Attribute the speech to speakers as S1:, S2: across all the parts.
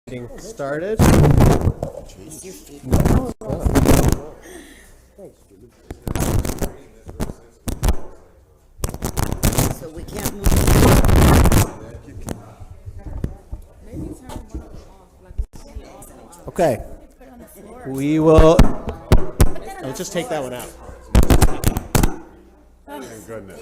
S1: Getting started.
S2: So we can't move.
S1: Okay. We will. Let's just take that one out.
S3: Thank goodness.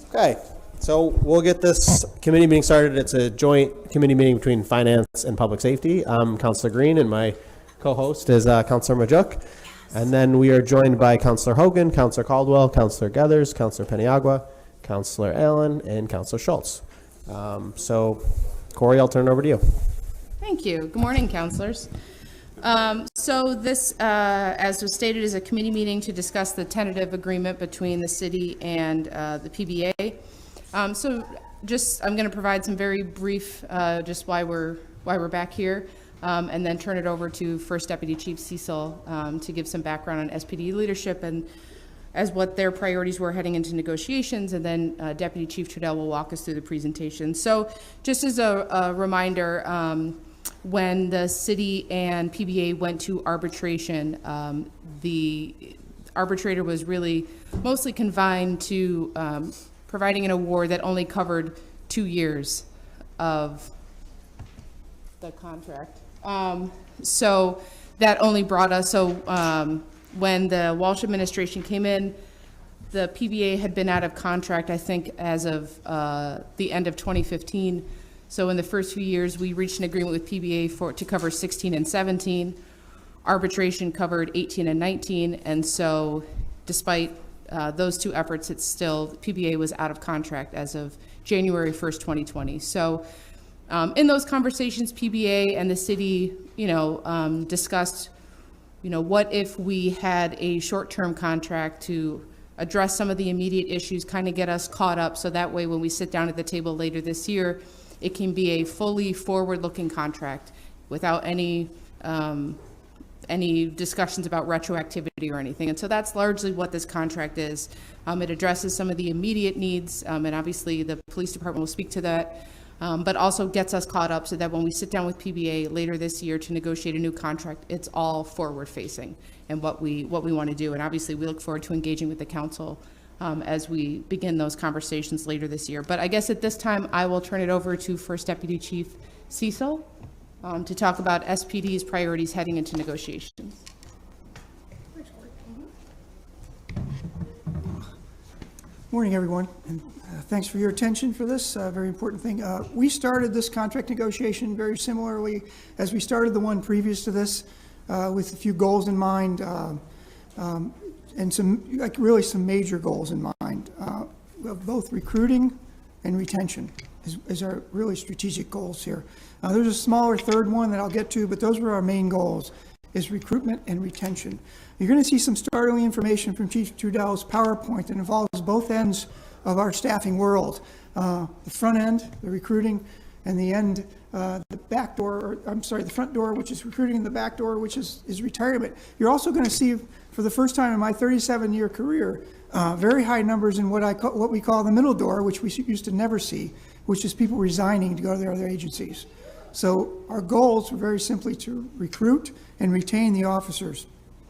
S1: Okay. So we'll get this committee meeting started. It's a joint committee meeting between Finance and Public Safety. I'm Councilor Green, and my co-host is Councilor Majuk. And then we are joined by Councilor Hogan, Councilor Caldwell, Councilor Geathers, Councilor Peniagua, Councilor Allen, and Councilor Schultz. So, Corey, I'll turn it over to you.
S4: Thank you. Good morning, councilors. So this, as was stated, is a committee meeting to discuss the tentative agreement between the city and the PBA. So just, I'm going to provide some very brief, just why we're back here, and then turn it over to First Deputy Chief Cecil to give some background on SPD leadership and as what their priorities were heading into negotiations, and then Deputy Chief Trudell will walk us through the presentation. So just as a reminder, when the city and PBA went to arbitration, the arbitrator was really mostly confined to providing an award that only covered 2 years of the contract. So that only brought us, when the Walsh administration came in, the PBA had been out of contract, I think, as of the end of 2015. So in the first few years, we reached an agreement with PBA to cover 16 and 17. Arbitration covered 18 and 19. And so despite those two efforts, it's still, PBA was out of contract as of January 1st, 2020. So in those conversations, PBA and the city, discussed, what if we had a short-term contract to address some of the immediate issues, kind of get us caught up, so that way when we sit down at the table later this year, it can be a fully forward-looking contract without any discussions about retroactivity or anything. And so that's largely what this contract is. It addresses some of the immediate needs, and obviously the police department will speak to that, but also gets us caught up so that when we sit down with PBA later this year to negotiate a new contract, it's all forward-facing and what we want to do. And obviously we look forward to engaging with the council as we begin those conversations later this year. But I guess at this time, I will turn it over to First Deputy Chief Cecil to talk about SPD's priorities heading into negotiations.
S5: Morning, everyone, and thanks for your attention for this very important thing. We started this contract negotiation very similarly as we started the one previous to this, with a few goals in mind, and some major goals in mind. Both recruiting and retention is our really strategic goals here. There's a smaller third one that I'll get to, but those were our main goals, is recruitment and retention. You're going to see some startling information from Chief Trudell's PowerPoint that involves both ends of our staffing world. The front end, the recruiting, and the end, the back door, the front door, which is recruiting, and the back door, which is retirement. You're also going to see, for the first time in my 37-year career, very high numbers in what we call the middle door, which we used to never see, which is people resigning to go to their other agencies. So our goals were very simply to recruit and retain the officers.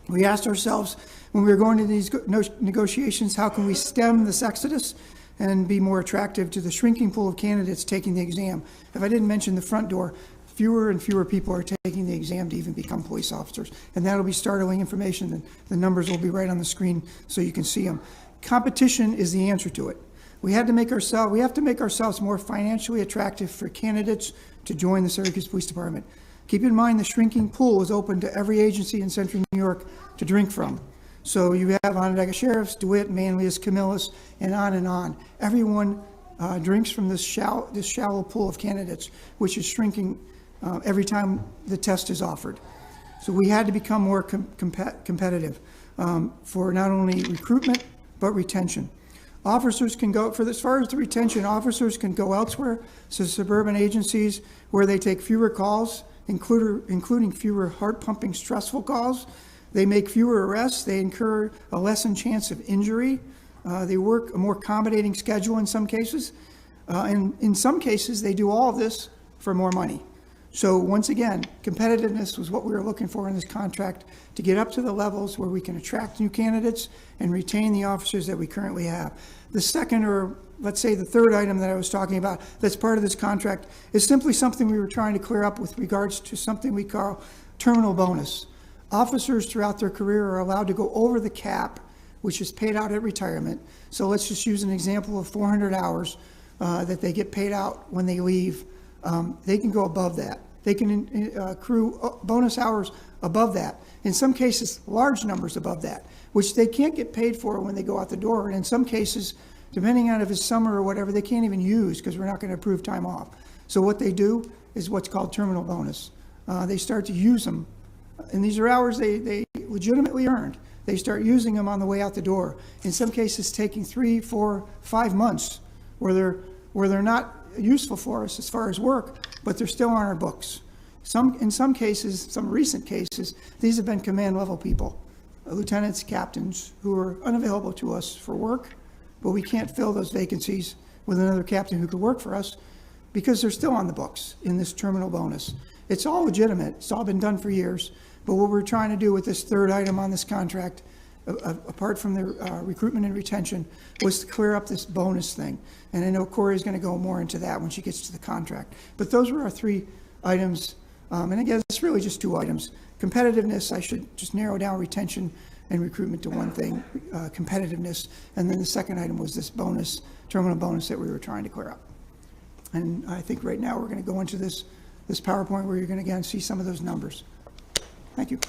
S5: We asked ourselves when we were going to these negotiations, how can we stem this exodus and be more attractive to the shrinking pool of candidates taking the exam? If I didn't mention the front door, fewer and fewer people are taking the exam to even become police officers. And that'll be startling information, and the numbers will be right on the screen so you can see them. Competition is the answer to it. We have to make ourselves more financially attractive for candidates to join the Syracuse Police Department. Keep in mind the shrinking pool is open to every agency in Central New York to drink from. So you have Onondaga Sheriffs, DeWitt, Manlius, Camillus, and on. Everyone drinks from this shallow pool of candidates, which is shrinking every time the test is offered. So we had to become more competitive for not only recruitment, but retention. Officers can go, as far as the retention, officers can go elsewhere, so suburban agencies where they take fewer calls, including fewer heart-pumping, stressful calls. They make fewer arrests. They incur a lessened chance of injury. They work a more accommodating schedule in some cases. And in some cases, they do all of this for more money. So once again, competitiveness was what we were looking for in this contract, to get up to the levels where we can attract new candidates and retain the officers that we currently have. The second, or let's say the third item that I was talking about that's part of this contract, is simply something we were trying to clear up with regards to something we call terminal bonus. Officers throughout their career are allowed to go over the cap, which is paid out at retirement. So let's just use an example of 400 hours that they get paid out when they leave. They can go above that. They can accrue bonus hours above that. In some cases, large numbers above that, which they can't get paid for when they go out the door. And in some cases, depending on if it's summer or whatever, they can't even use because we're not going to approve time off. So what they do is what's called terminal bonus. They start to use them. And these are hours they legitimately earned. They start using them on the way out the door. In some cases, taking 3, 4, 5 months where they're not useful for us as far as work, but they're still on our books. In some cases, some recent cases, these have been command level people, lieutenants, captains, who are unavailable to us for work, but we can't fill those vacancies with another captain who could work for us because they're still on the books in this terminal bonus. It's all legitimate. It's all been done for years. But what we're trying to do with this third item on this contract, apart from the recruitment and retention, was to clear up this bonus thing. And I know Corey's going to go more into that when she gets to the contract. But those were our 3 items. And again, it's really just 2 items. Competitiveness, I should just narrow down retention and recruitment to one thing, competitiveness. And then the second item was this bonus, terminal bonus that we were trying to clear up. And I think right now we're going to go into this PowerPoint where you're going to again see some of those numbers. Thank you.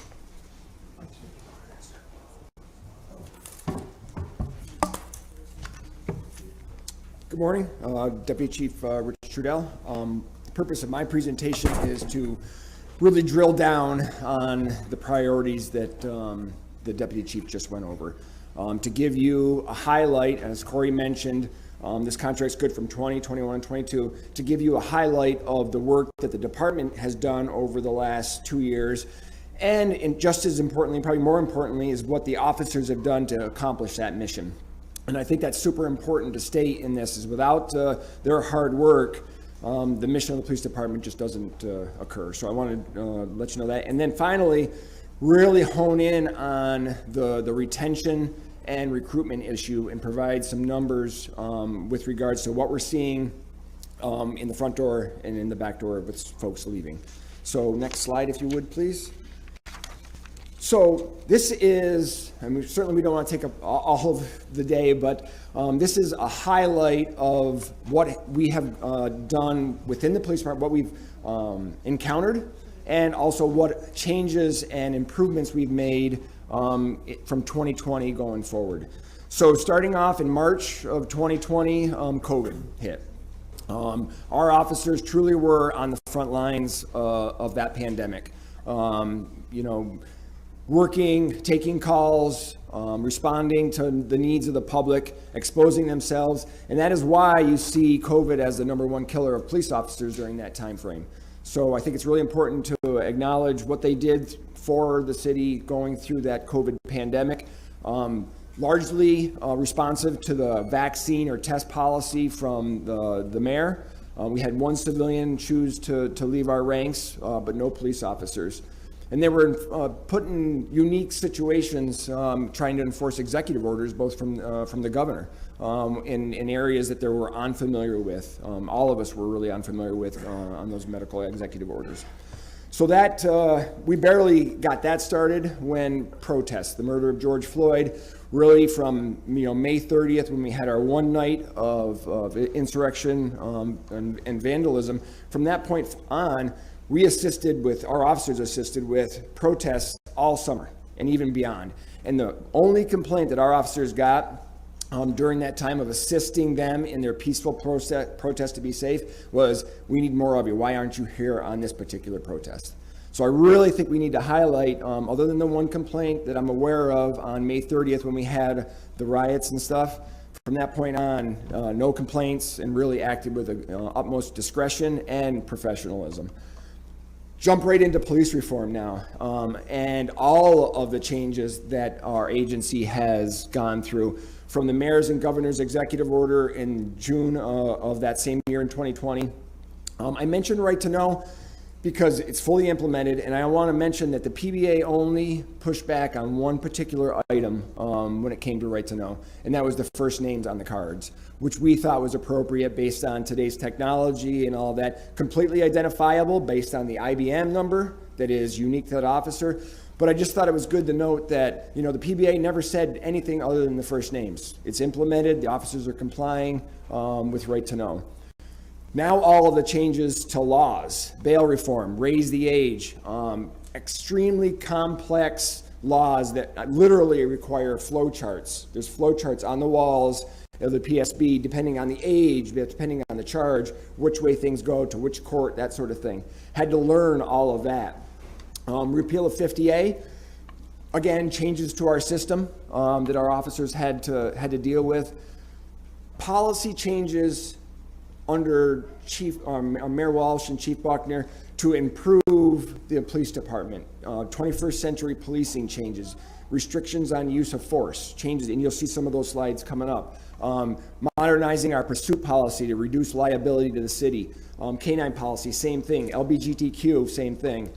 S3: Good morning, Deputy Chief Rich Trudell. The purpose of my presentation is to really drill down on the priorities that the Deputy Chief just went over. To give you a highlight, as Corey mentioned, this contract's good from 20, 21, and 22, to give you a highlight of the work that the department has done over the last 2 years. And just as importantly, probably more importantly, is what the officers have done to accomplish that mission. And I think that's super important to state in this, is without their hard work, the mission of the police department just doesn't occur. So I wanted to let you know that. And then finally, really hone in on the retention and recruitment issue and provide some numbers with regards to what we're seeing in the front door and in the back door with folks leaving. So next slide, if you would, please. So this is, I mean, certainly we don't want to take up all of the day, but this is a highlight of what we have done within the police department, what we've encountered, and also what changes and improvements we've made from 2020 going forward. So starting off in March of 2020, COVID hit. Our officers truly were on the front lines of that pandemic. Working, taking calls, responding to the needs of the public, exposing themselves, and that is why you see COVID as the #1 killer of police officers during that time frame. So I think it's really important to acknowledge what they did for the city going through that COVID pandemic. Largely responsive to the vaccine or test policy from the mayor. We had 1 civilian choose to leave our ranks, but no police officers. And they were put in unique situations trying to enforce executive orders, both from the governor, in areas that they were unfamiliar with. All of us were really unfamiliar with on those medical executive orders. So that, we barely got that started when protests, the murder of George Floyd, really from May 30th, when we had our one night of insurrection and vandalism. From that point on, our officers assisted with protests all summer and even beyond. And the only complaint that our officers got during that time of assisting them in their peaceful protest to be safe was, "We need more of you. Why aren't you here on this particular protest?" So I really think we need to highlight, other than the one complaint that I'm aware of on May 30th when we had the riots and stuff, from that point on, no complaints, and really acted with utmost discretion and professionalism. Jump right into police reform now, and all of the changes that our agency has gone through, from the mayor's and governor's executive order in June of that same year in 2020, I mentioned right to know because it's fully implemented, and I want to mention that the PBA only pushed back on one particular item when it came to right to know, and that was the first names on the cards, which we thought was appropriate based on today's technology and all that, completely identifiable based on the IBM number that is unique to that officer. But I just thought it was good to note that, the PBA never said anything other than the first names. It's implemented, the officers are complying with right to know. Now all of the changes to laws, bail reform, raise the age, extremely complex laws that literally require flow charts. There's flow charts on the walls of the PSB, depending on the age, depending on the charge, which way things go to which court, that sort of thing. Had to learn all of that. Repeal of 50A, again, changes to our system that our officers had to deal with. Policy changes under Mayor Walsh and Chief Buckner to improve the police department. 21st century policing changes, restrictions on use of force changes, and you'll see some of those slides coming up. Modernizing our pursuit policy to reduce liability to the city. K-9 policy, same thing. LGBTQ, same thing.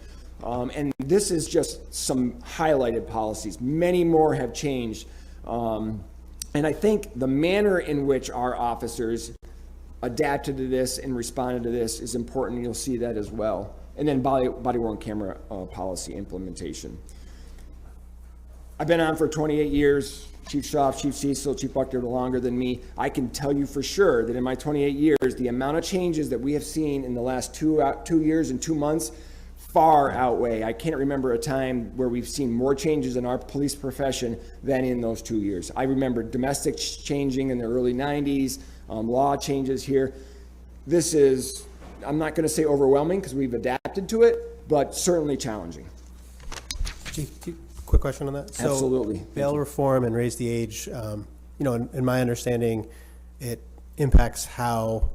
S3: And this is just some highlighted policies. Many more have changed. And I think the manner in which our officers adapted to this and responded to this is important. You'll see that as well. And then body-worn camera policy implementation. I've been on for 28 years. Chief Schaaf, Chief Cecil, Chief Buckner longer than me. I can tell you for sure that in my 28 years, the amount of changes that we have seen in the last 2 years and 2 months far outweigh. I can't remember a time where we've seen more changes in our police profession than in those 2 years. I remember domestics changing in the early 90s, law changes here. This is, I'm not going to say overwhelming because we've adapted to it, but certainly challenging.
S1: Chief, quick question on that. So
S3: Absolutely.
S1: Bail reform and raise the age, in my understanding, it impacts how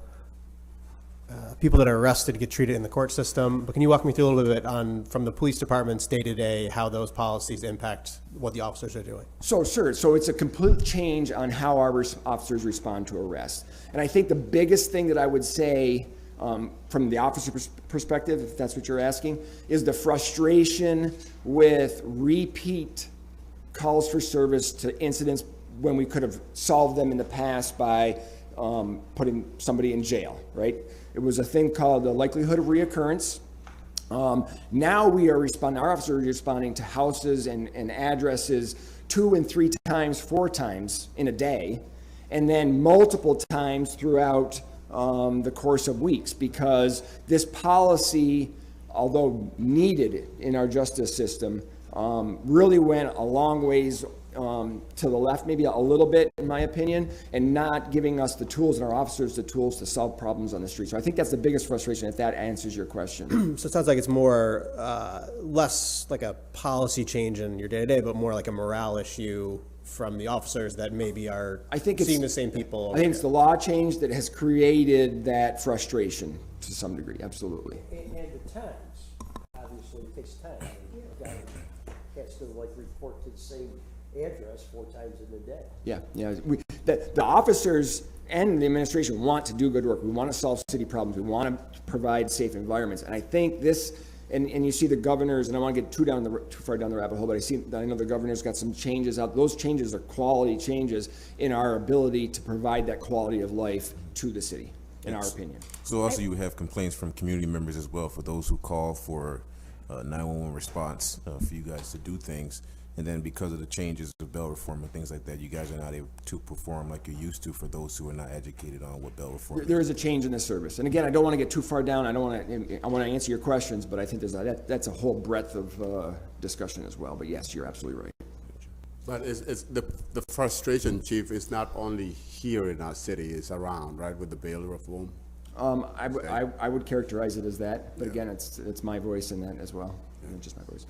S1: people that are arrested get treated in the court system. But can you walk me through a little bit on, from the police department's day-to-day, how those policies impact what the officers are doing?
S3: So sure. So it's a complete change on how our officers respond to arrest. And I think the biggest thing that I would say from the officer perspective, if that's what you're asking, is the frustration with repeat calls for service to incidents when we could have solved them in the past by putting somebody in jail, right? It was a thing called the likelihood of reoccurrence. Now we are responding, our officers are responding to houses and addresses 2 and 3 times, 4 times in a day, and then multiple times throughout the course of weeks, because this policy, although needed in our justice system, really went a long ways to the left, maybe a little bit, in my opinion, and not giving us the tools and our officers the tools to solve problems on the street. So I think that's the biggest frustration, if that answers your question.
S1: So it sounds like it's more, less like a policy change in your day-to-day, but more like a morale issue from the officers that maybe are seeing the same people.
S3: I think it's the law change that has created that frustration to some degree, absolutely.
S6: And the times, obviously, it takes time. A guy has to report to the same address 4 times in a day.
S3: Yeah. The officers and the administration want to do good work. We want to solve city problems. We want to provide safe environments. And I think this, and you see the governors, and I want to get too far down the rabbit hole, but I know the governor's got some changes out. Those changes are quality changes in our ability to provide that quality of life to the city, in our opinion.
S7: So also you have complaints from community members as well, for those who call for 911 response for you guys to do things. And then because of the changes of bail reform and things like that, you guys are not able to perform like you're used to for those who are not educated on what bail reform is.
S3: There is a change in the service. And again, I don't want to get too far down. I want to answer your questions, but I think that's a whole breadth of discussion as well. But yes, you're absolutely right.
S8: But it's the frustration, Chief, is not only here in our city, it's around, right, with the bail reform?
S3: I would characterize it as that, but again, it's my voice in that as well, just my voice.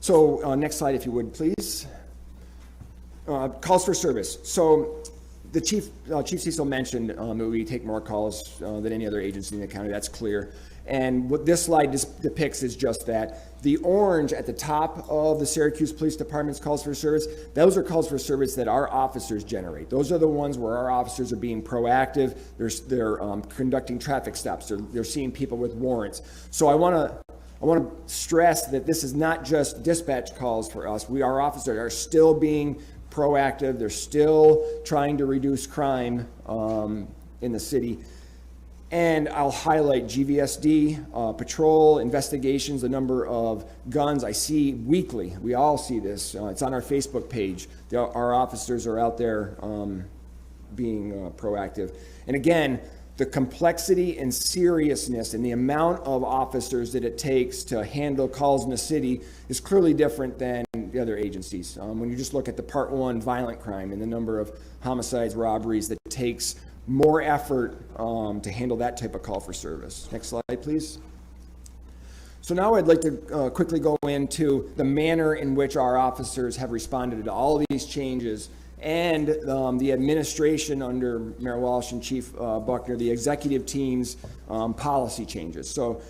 S3: So next slide, if you would, please. Calls for service. So the Chief Cecil mentioned that we take more calls than any other agency in the county. That's clear. And what this slide depicts is just that. The orange at the top of the Syracuse Police Department's calls for service, those are calls for service that our officers generate. Those are the ones where our officers are being proactive. They're conducting traffic stops. They're seeing people with warrants. So I want to stress that this is not just dispatch calls for us. Our officers are still being proactive. They're still trying to reduce crime in the city. And I'll highlight GVSD, patrol, investigations, the number of guns I see weekly. We all see this. It's on our Facebook page. Our officers are out there being proactive. And again, the complexity and seriousness and the amount of officers that it takes to handle calls in the city is clearly different than the other agencies. When you just look at the Part 1 violent crime and the number of homicides, robberies, that takes more effort to handle that type of call for service. Next slide, please. So now I'd like to quickly go into the manner in which our officers have responded to all of these changes and the administration under Mayor Walsh and Chief Buckner, the executive team's policy changes. So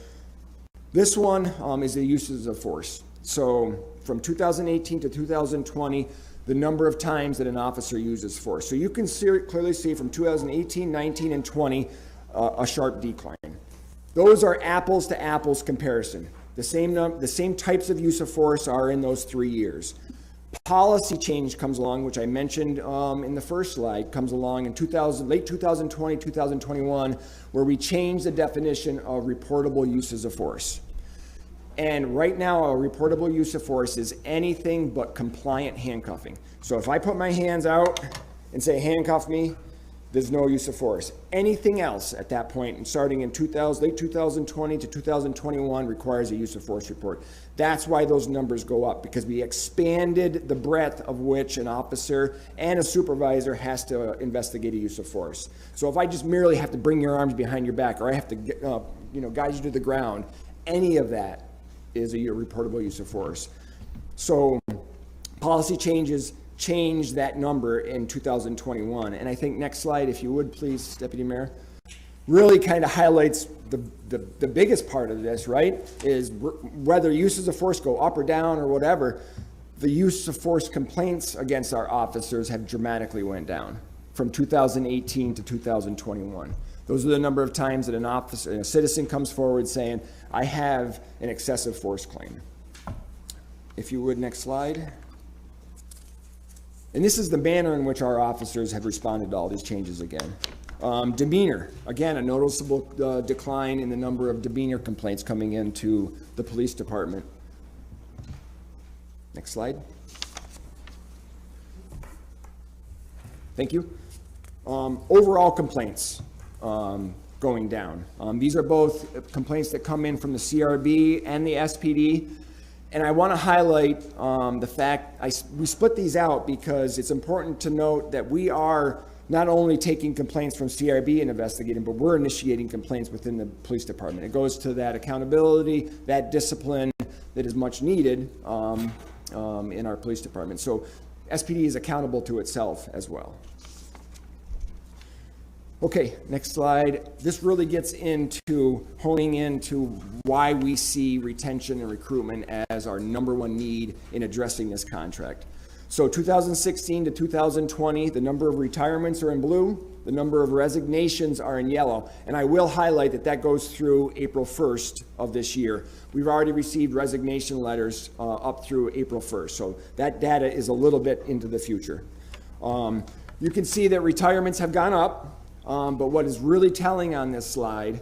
S3: this one is the uses of force. So from 2018 to 2020, the number of times that an officer uses force. So you can clearly see from 2018, 19, and 20 a sharp decline. Those are apples to apples comparison. The same types of use of force are in those 3 years. Policy change comes along, which I mentioned in the first slide, comes along in late 2020, 2021, where we change the definition of reportable uses of force. And right now, a reportable use of force is anything but compliant handcuffing. So if I put my hands out and say, handcuff me, there's no use of force. Anything else at that point, and starting in late 2020 to 2021, requires a use of force report. That's why those numbers go up, because we expanded the breadth of which an officer and a supervisor has to investigate a use of force. So if I just merely have to bring your arms behind your back, or I have to guide you to the ground, any of that is a reportable use of force. So policy changes change that number in 2021. And I think next slide, if you would please, Deputy Mayor, really kind of highlights the biggest part of this, right? Is whether uses of force go up or down or whatever, the use of force complaints against our officers have dramatically went down from 2018 to 2021. Those are the number of times that a citizen comes forward saying, I have an excessive force claim. If you would, next slide. And this is the manner in which our officers have responded to all these changes again. Demeanor, again, a noticeable decline in the number of demeanor complaints coming into the police department. Next slide. Thank you. Overall complaints going down. These are both complaints that come in from the CRB and the SPD. And I want to highlight the fact, we split these out because it's important to note that we are not only taking complaints from CRB and investigating, but we're initiating complaints within the police department. It goes to that accountability, that discipline that is much needed in our police department. So SPD is accountable to itself as well. Okay, next slide. This really gets into honing into why we see retention and recruitment as our number one need in addressing this contract. So 2016 to 2020, the number of retirements are in blue, the number of resignations are in yellow, and I will highlight that that goes through April 1st of this year. We've already received resignation letters up through April 1st, so that data is a little bit into the future. You can see that retirements have gone up. But what is really telling on this slide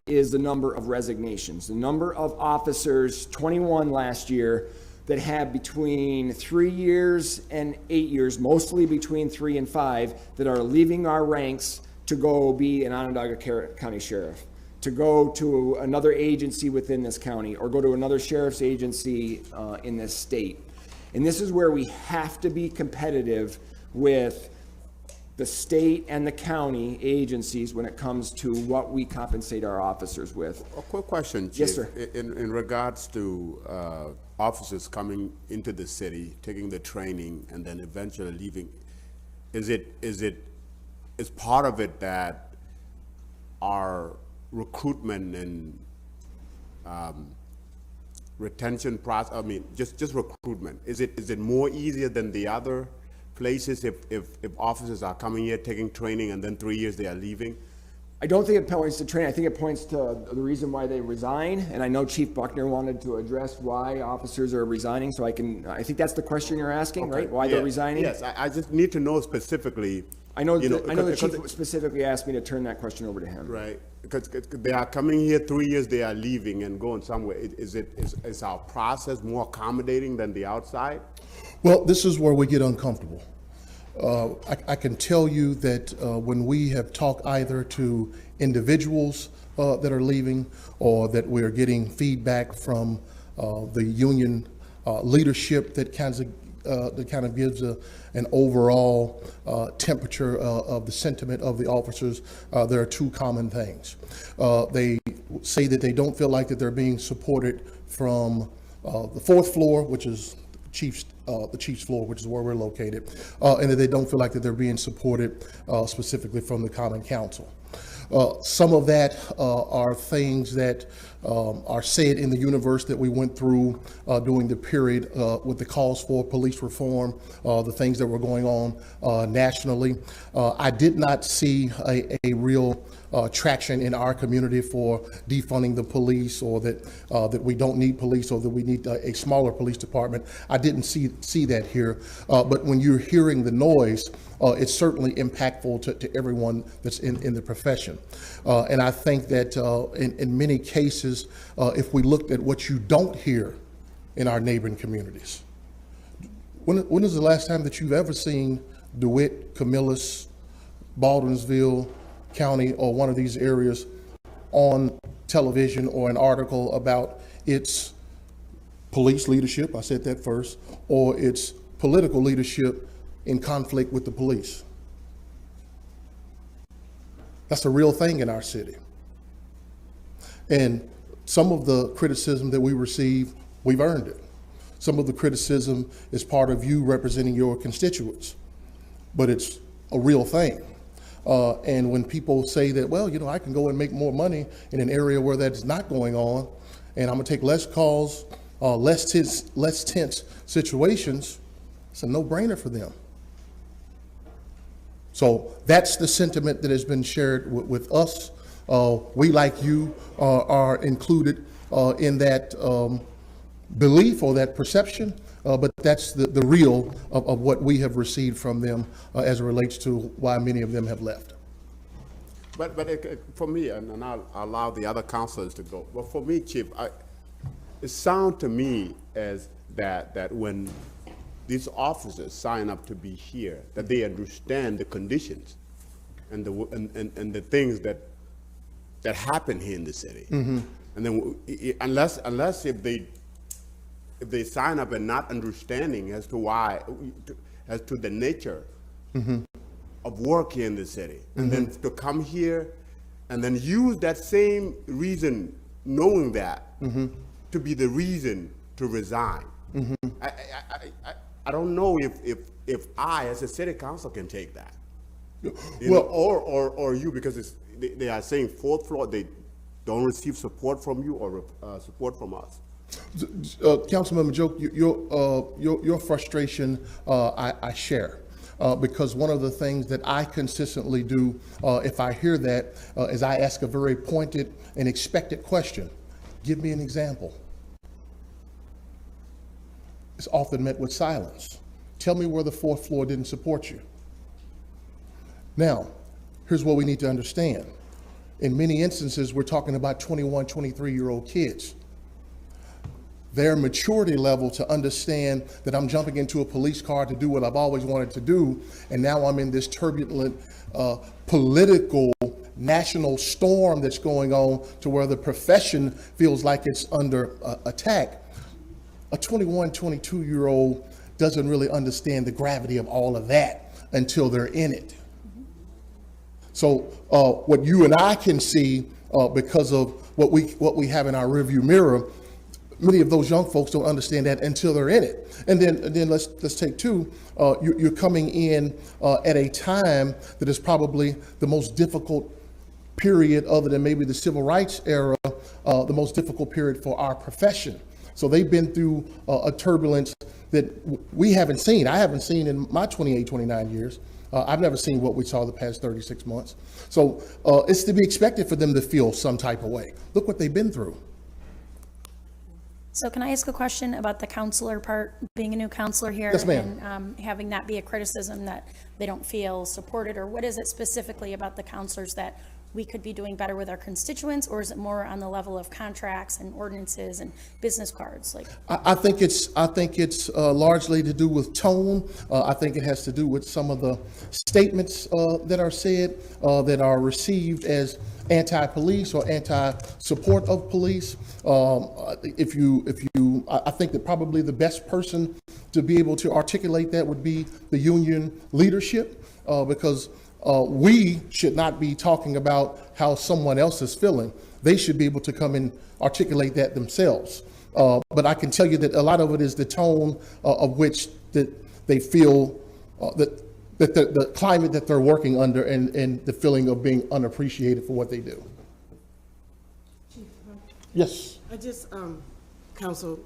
S3: is the number of resignations. The number of officers, 21 last year, that have between 3 years and 8 years, mostly between 3 and 5, that are leaving our ranks to go be an Onondaga County Sheriff, to go to another agency within this county, or go to another sheriff's agency in this state. And this is where we have to be competitive with the state and the county agencies when it comes to what we compensate our officers with.
S8: A quick question, Chief.
S3: Yes, sir.
S8: In regards to officers coming into the city, taking the training, and then eventually leaving, is part part of it that our recruitment and retention process, I mean, just recruitment? Is it more easier than the other places if officers are coming here, taking training, and then 3 years they are leaving?
S3: I don't think it points to training. I think it points to the reason why they resign. And I know Chief Buckner wanted to address why officers are resigning. So I think that's the question you're asking, right? Why they're resigning?
S8: Yes, I just need to know specifically.
S3: I know the
S8: because
S3: chief specifically asked me to turn that question over to him.
S8: Right, because they are coming here 3 years, they are leaving and going somewhere. Is our process more accommodating than the outside?
S9: Well, this is where we get uncomfortable. I can tell you that when we have talked either to individuals that are leaving or that we're getting feedback from the union leadership that kind of gives an overall temperature of the sentiment of the officers, there are two common things. They say that they don't feel like that they're being supported from the fourth floor, which is the chief's floor, which is where we're located, and that they don't feel like that they're being supported specifically from the Common Council. Some of that are things that are said in the universe that we went through during the period with the calls for police reform, the things that were going on nationally. I did not see a real traction in our community for defunding the police, or that we don't need police, or that we need a smaller police department. I didn't see that here. But when you're hearing the noise, it's certainly impactful to everyone that's in the profession. And I think that in many cases, if we looked at what you don't hear in our neighboring communities, when is the last time that you've ever seen DeWitt, Camillus, Baldwinsville County, or one of these areas on television or an article about its police leadership, I said that first, or its political leadership in conflict with the police? That's a real thing in our city. And some of the criticism that we receive, we've earned it. Some of the criticism is part of you representing your constituents, but it's a real thing. And when people say that, well, I can go and make more money in an area where that's not going on, and I'm gonna take less calls, less tense situations, it's a no-brainer for them. So that's the sentiment that has been shared with us. We, like you, are included in that belief or that perception, but that's the real of what we have received from them as it relates to why many of them have left.
S8: But for me, and I'll allow the other councilors to go, but for me, Chief, it sounds to me as that when these officers sign up to be here, that they understand the conditions and the things that happen here in the city. Mm-hmm. And then unless if they sign up and not understanding as to why, as to the nature mm-hmm. of work here in the city, mm-hmm. and then to come here and then use that same reason, knowing that, mm-hmm. to be the reason to resign. Mm-hmm. I don't know if I, as a city council, can take that. Or you, because they are saying fourth floor, they don't receive support from you or support from us.
S9: Councilmember Joke, your frustration I share. Because one of the things that I consistently do if I hear that is I ask a very pointed and expected question. Give me an example. It's often met with silence. Tell me where the fourth floor didn't support you. Now, here's what we need to understand. In many instances, we're talking about 21, 23-year-old kids. Their maturity level to understand that I'm jumping into a police car to do what I've always wanted to do, and now I'm in this turbulent political national storm that's going on to where the profession feels like it's under attack. A 21, 22-year-old doesn't really understand the gravity of all of that until they're in it. So what you and I can see because of what we have in our rearview mirror, many of those young folks don't understand that until they're in it. And then let's take two. You're coming in at a time that is probably the most difficult period other than maybe the civil rights era the most difficult period for our profession. So they've been through a turbulence that we haven't seen. I haven't seen in my 28, 29 years. I've never seen what we saw the past 36 months. So it's to be expected for them to feel some type of way. Look what they've been through.
S10: So can I ask a question about the counselor part, being a new counselor here?
S9: Yes, ma'am.
S10: And having that be a criticism that they don't feel supported, or what is it specifically about the counselors that we could be doing better with our constituents, or is it more on the level of contracts and ordinances and business cards? Like,
S9: I think it's largely to do with tone. I think it has to do with some of the statements that are said that are received as anti-police or anti-support of police. I think that probably the best person to be able to articulate that would be the union leadership, because we should not be talking about how someone else is feeling. They should be able to come and articulate that themselves. But I can tell you that a lot of it is the tone of which that they feel that the climate that they're working under, and the feeling of being unappreciated for what they do. Yes.
S11: I just, Council,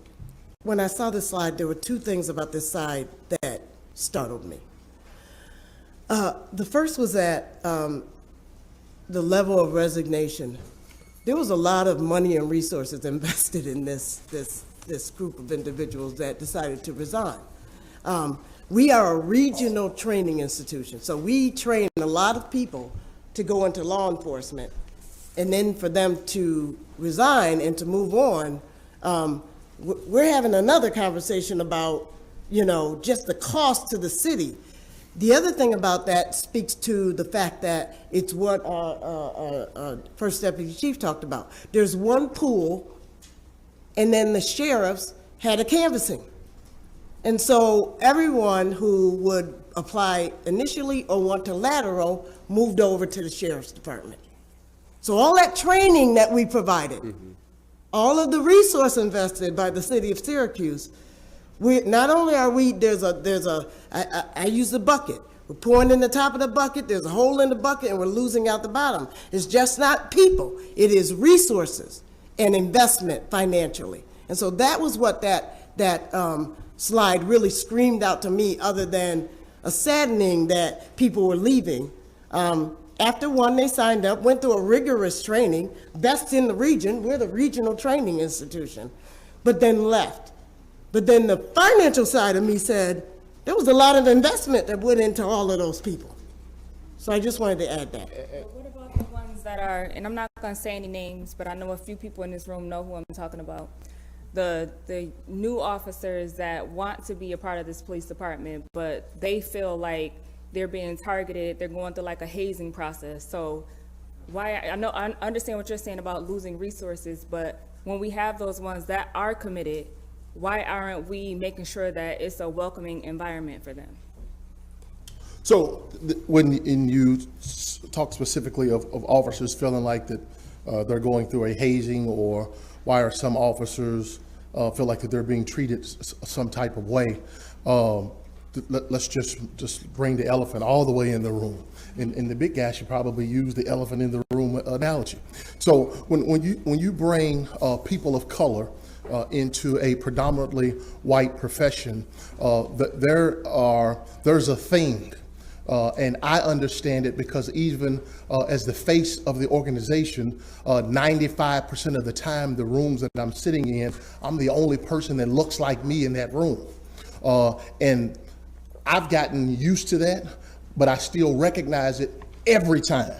S11: when I saw this slide, there were two things about this slide that startled me. The first was that the level of resignation. There was a lot of money and resources invested in this group of individuals that decided to resign. We are a regional training institution, so we train a lot of people to go into law enforcement, and then for them to resign and to move on. We're having another conversation about, just the cost to the city. The other thing about that speaks to the fact that it's what our First Deputy Chief talked about. There's one pool, and then the sheriffs had a canvassing. And so everyone who would apply initially or want to lateral moved over to the sheriff's department. So all that training that we provided, all of the resource invested by the city of Syracuse, not only are we, I use the bucket. We're pouring in the top of the bucket, there's a hole in the bucket, and we're losing out the bottom. It's just not people, it is resources and investment financially. And so that was what that slide really screamed out to me, other than a saddening that people were leaving. After one, they signed up, went through a rigorous training, best in the region, we're the regional training institution, but then left. But then the financial side of me said, there was a lot of investment that went into all of those people. So I just wanted to add that.
S12: What about the ones that are, and I'm not going to say any names, but I know a few people in this room know who I'm talking about. The new officers that want to be a part of this police department, but they feel like they're being targeted, they're going through like a hazing process. So I understand what you're saying about losing resources, but when we have those ones that are committed, why aren't we making sure that it's a welcoming environment for them?
S9: So when you talk specifically of officers feeling like that they're going through a hazing, or why are some officers feel like that they're being treated some type of way, let's just bring the elephant all the way in the room. In the big guy should probably use the elephant in the room analogy. So when you bring people of color into a predominantly white profession, there's a thing, and I understand it because even as the face of the organization, 95% of the time, the rooms that I'm sitting in, I'm the only person that looks like me in that room, and I've gotten used to that, but I still recognize it every time.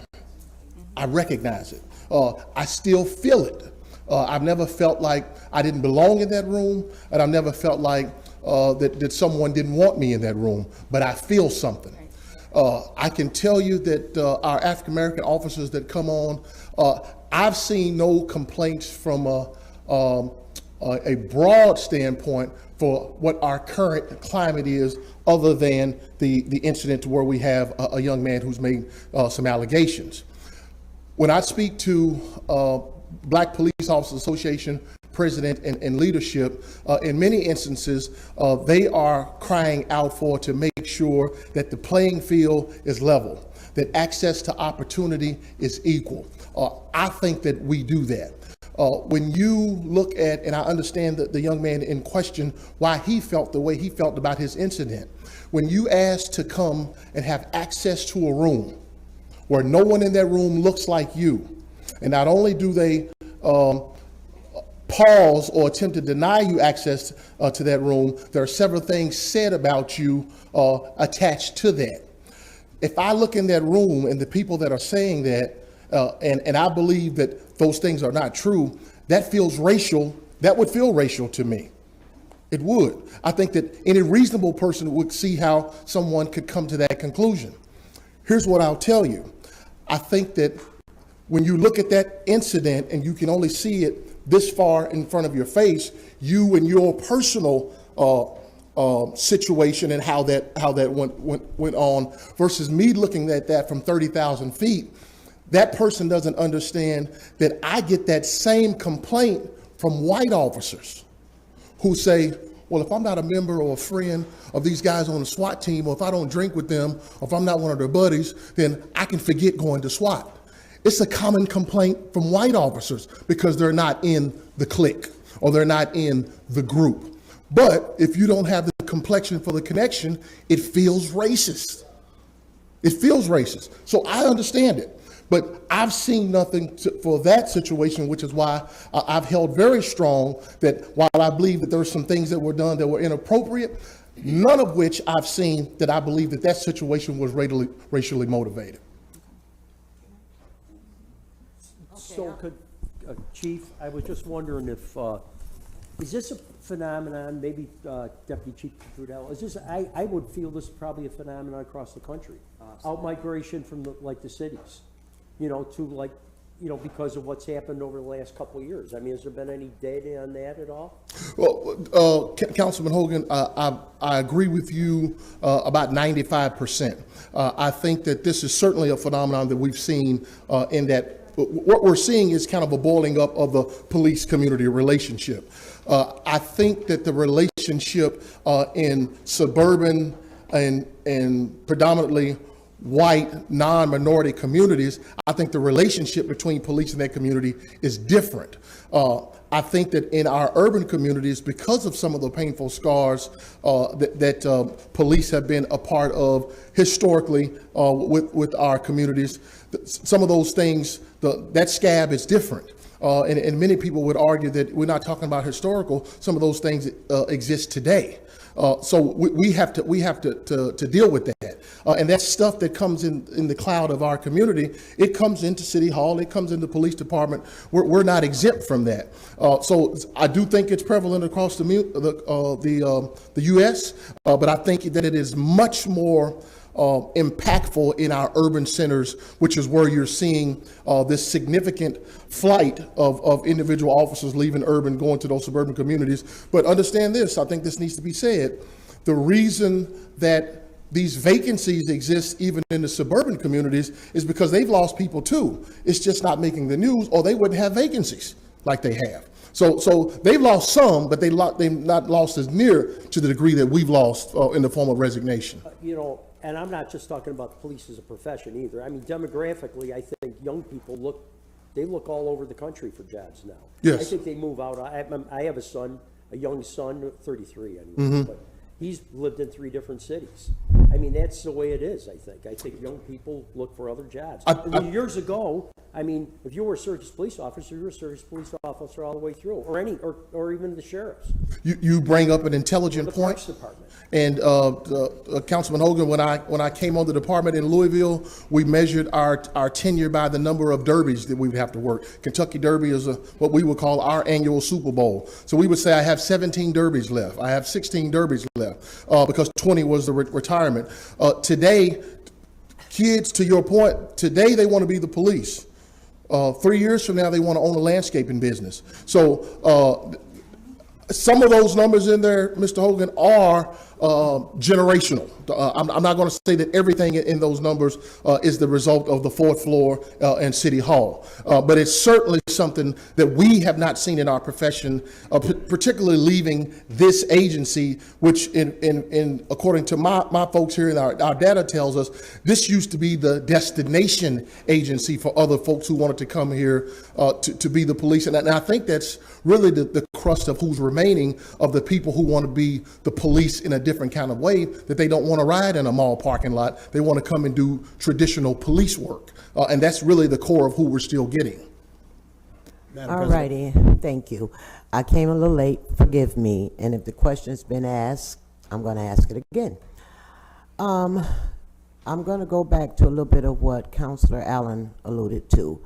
S9: I recognize it. I still feel it. I've never felt like I didn't belong in that room, and I've never felt like that someone didn't want me in that room, but I feel something. I can tell you that our African-American officers that come on, I've seen no complaints from a broad standpoint for what our current climate is, other than the incident where we have a young man who's made some allegations. When I speak to Black Police Officers Association president and leadership, in many instances, they are crying out to make sure that the playing field is level, that access to opportunity is equal. I think that we do that. When you look at, and I understand that the young man in question, why he felt the way he felt about his incident, when you ask to come and have access to a room where no one in that room looks like you, and not only do they pause or attempt to deny you access to that room, there are several things said about you attached to that. If I look in that room and the people that are saying that, and I believe that those things are not true, that feels racial. That would feel racial to me. It would. I think that any reasonable person would see how someone could come to that conclusion. Here's what I'll tell you. I think that when you look at that incident and you can only see it this far in front of your face, you and your personal situation and how that went on versus me looking at that from 30,000 feet, that person doesn't understand that I get that same complaint from white officers who say, well, if I'm not a member or a friend of these guys on the SWAT team, or if I don't drink with them, or if I'm not one of their buddies, then I can forget going to SWAT. It's a common complaint from white officers because they're not in the clique or they're not in the group. But if you don't have the complexion for the connection, it feels racist. It feels racist. So I understand it. But I've seen nothing for that situation, which is why I've held very strong that while I believe that there were some things that were done that were inappropriate, none of which I've seen that I believe that situation was racially motivated.
S6: So could, Chief, I was just wondering if, is this a phenomenon, maybe Deputy Chief Trudell, is this, I would feel this is probably a phenomenon across the country. Out-migration from the cities, to because of what's happened over the last couple of years. I mean, has there been any data on that at all?
S9: Well, Councilman Hogan, I agree with you about 95%. I think that this is certainly a phenomenon that we've seen in that what we're seeing is kind of a boiling up of the police community relationship. I think that the relationship in suburban and predominantly white non-minority communities, I think the relationship between police and that community is different. I think that in our urban communities, because of some of the painful scars that police have been a part of historically with our communities, some of those things, that scab is different. And many people would argue that we're not talking about historical. Some of those things exist today. So we have to deal with that. And that stuff that comes in the cloud of our community, it comes into City Hall, it comes into the police department. We're not exempt from that. So I do think it's prevalent across the U.S., but I think that it is much more impactful in our urban centers, which is where you're seeing this significant flight of individual officers leaving urban, going to those suburban communities. But understand this, I think this needs to be said. The reason that these vacancies exist even in the suburban communities is because they've lost people too. It's just not making the news, or they wouldn't have vacancies like they have. So they've lost some, but they've not lost as near to the degree that we've lost in the form of resignation.
S6: And I'm not just talking about the police as a profession either. I mean, demographically, I think young people look all over the country for jobs now.
S9: Yes.
S6: I think they move out. I have a young son, 33 anyway, but he's lived in 3 different cities. I mean, that's the way it is, I think. I think young people look for other jobs. Years ago, I mean, if you were a Syracuse police officer, you were a Syracuse police officer all the way through, or even the sheriffs.
S9: You bring up an intelligent point.
S6: Parks Department.
S9: And Councilman Hogan, when I came on the department in Louisville, we measured our tenure by the number of derbies that we would have to work. Kentucky Derby is what we would call our annual Super Bowl. So we would say I have 17 derbies left. I have 16 derbies left because 20 was the retirement. Today, kids, to your point, today they want to be the police. 3 years from now, they want to own a landscaping business. So some of those numbers in there, Mr. Hogan, are generational. I'm not going to say that everything in those numbers is the result of the fourth floor and City Hall, but it's certainly something that we have not seen in our profession, particularly leaving this agency, which in according to my folks here and our data tells us, this used to be the destination agency for other folks who wanted to come here to be the police. And I think that's really the crust of who's remaining of the people who want to be the police in a different kind of way, that they don't want to ride in a mall parking lot. They want to come and do traditional police work. And that's really the core of who we're still getting.
S2: All righty, thank you. I came a little late, forgive me, and if the question's been asked, I'm going to ask it again. I'm going to go back to a little bit of what Councilor Allen alluded to.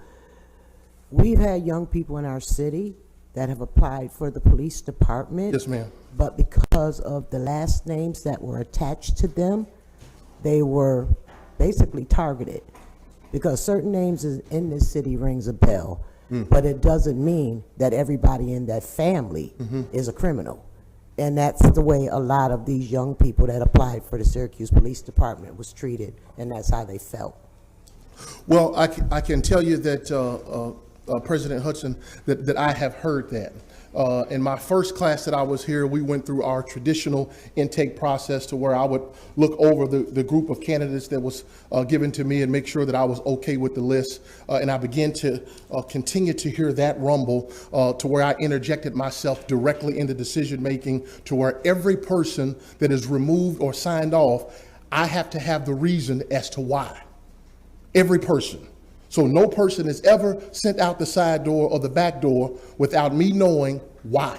S2: We've had young people in our city that have applied for the police department.
S9: Yes, ma'am.
S2: But because of the last names that were attached to them, they were basically targeted. Because certain names in this city rings a bell, but it doesn't mean that everybody in that family is a criminal. And that's the way a lot of these young people that applied for the Syracuse Police Department was treated, and that's how they felt.
S9: Well, I can tell you that President Hudson, that I have heard that. In my first class that I was here, we went through our traditional intake process to where I would look over the group of candidates that was given to me and make sure that I was okay with the list. And I began to continue to hear that rumble to where I interjected myself directly into decision making, to where every person that is removed or signed off, I have to have the reason as to why. Every person. So no person is ever sent out the side door or the back door without me knowing why.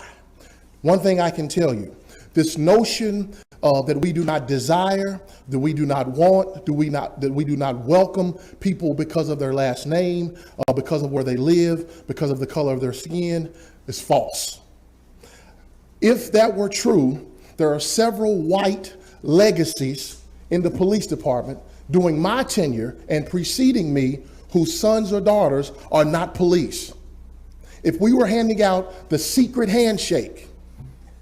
S9: One thing I can tell you, this notion that we do not desire, that we do not want, that we do not welcome people because of their last name, because of where they live, because of the color of their skin, is false. If that were true, there are several white legacies in the police department during my tenure and preceding me whose sons or daughters are not police. If we were handing out the secret handshake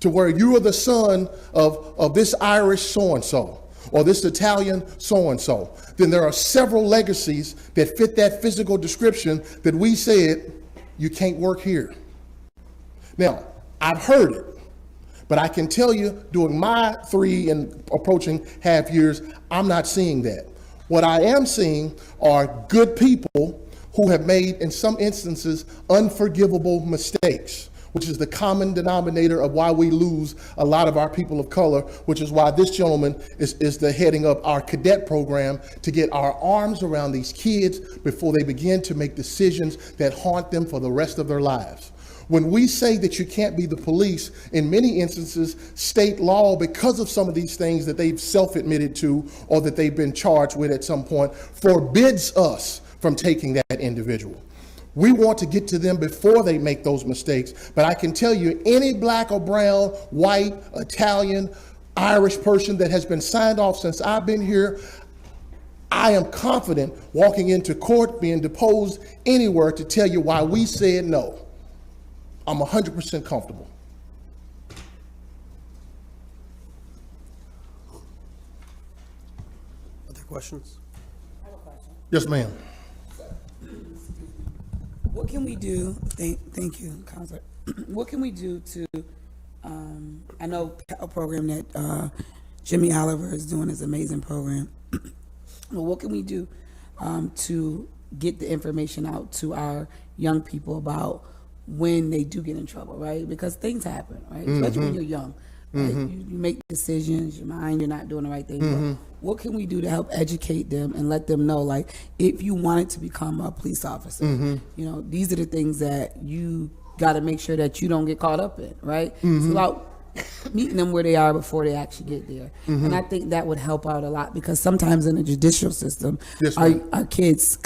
S9: to where you are the son of this Irish so-and-so or this Italian so-and-so, then there are several legacies that fit that physical description that we said, you can't work here. Now, I've heard it, but I can tell you during my 3 and approaching half years, I'm not seeing that. What I am seeing are good people who have made, in some instances, unforgivable mistakes, which is the common denominator of why we lose a lot of our people of color, which is why this gentleman is the heading of our cadet program to get our arms around these kids before they begin to make decisions that haunt them for the rest of their lives. When we say that you can't be the police, in many instances, state law, because of some of these things that they've self-admitted to or that they've been charged with at some point, forbids us from taking that individual. We want to get to them before they make those mistakes, but I can tell you any black or brown, white, Italian, Irish person that has been signed off since I've been here, I am confident walking into court, being deposed anywhere to tell you why we said no. I'm 100% comfortable.
S1: Other questions?
S9: Yes, ma'am.
S13: What can we do, thank you, Counselor. What can we do to, I know a program that Jimmy Oliver is doing is an amazing program. But what can we do to get the information out to our young people about when they do get in trouble, right? Because things happen, right? Especially when you're young. Right? You make decisions, you're not doing the right thing. But what can we do to help educate them and let them know, like, if you wanted to become a police officer, you know, these are the things that you got to make sure that you don't get caught up in, right? It's about meeting them where they are before they actually get there. And I think that would help out a lot, because sometimes in the judicial system, our kids,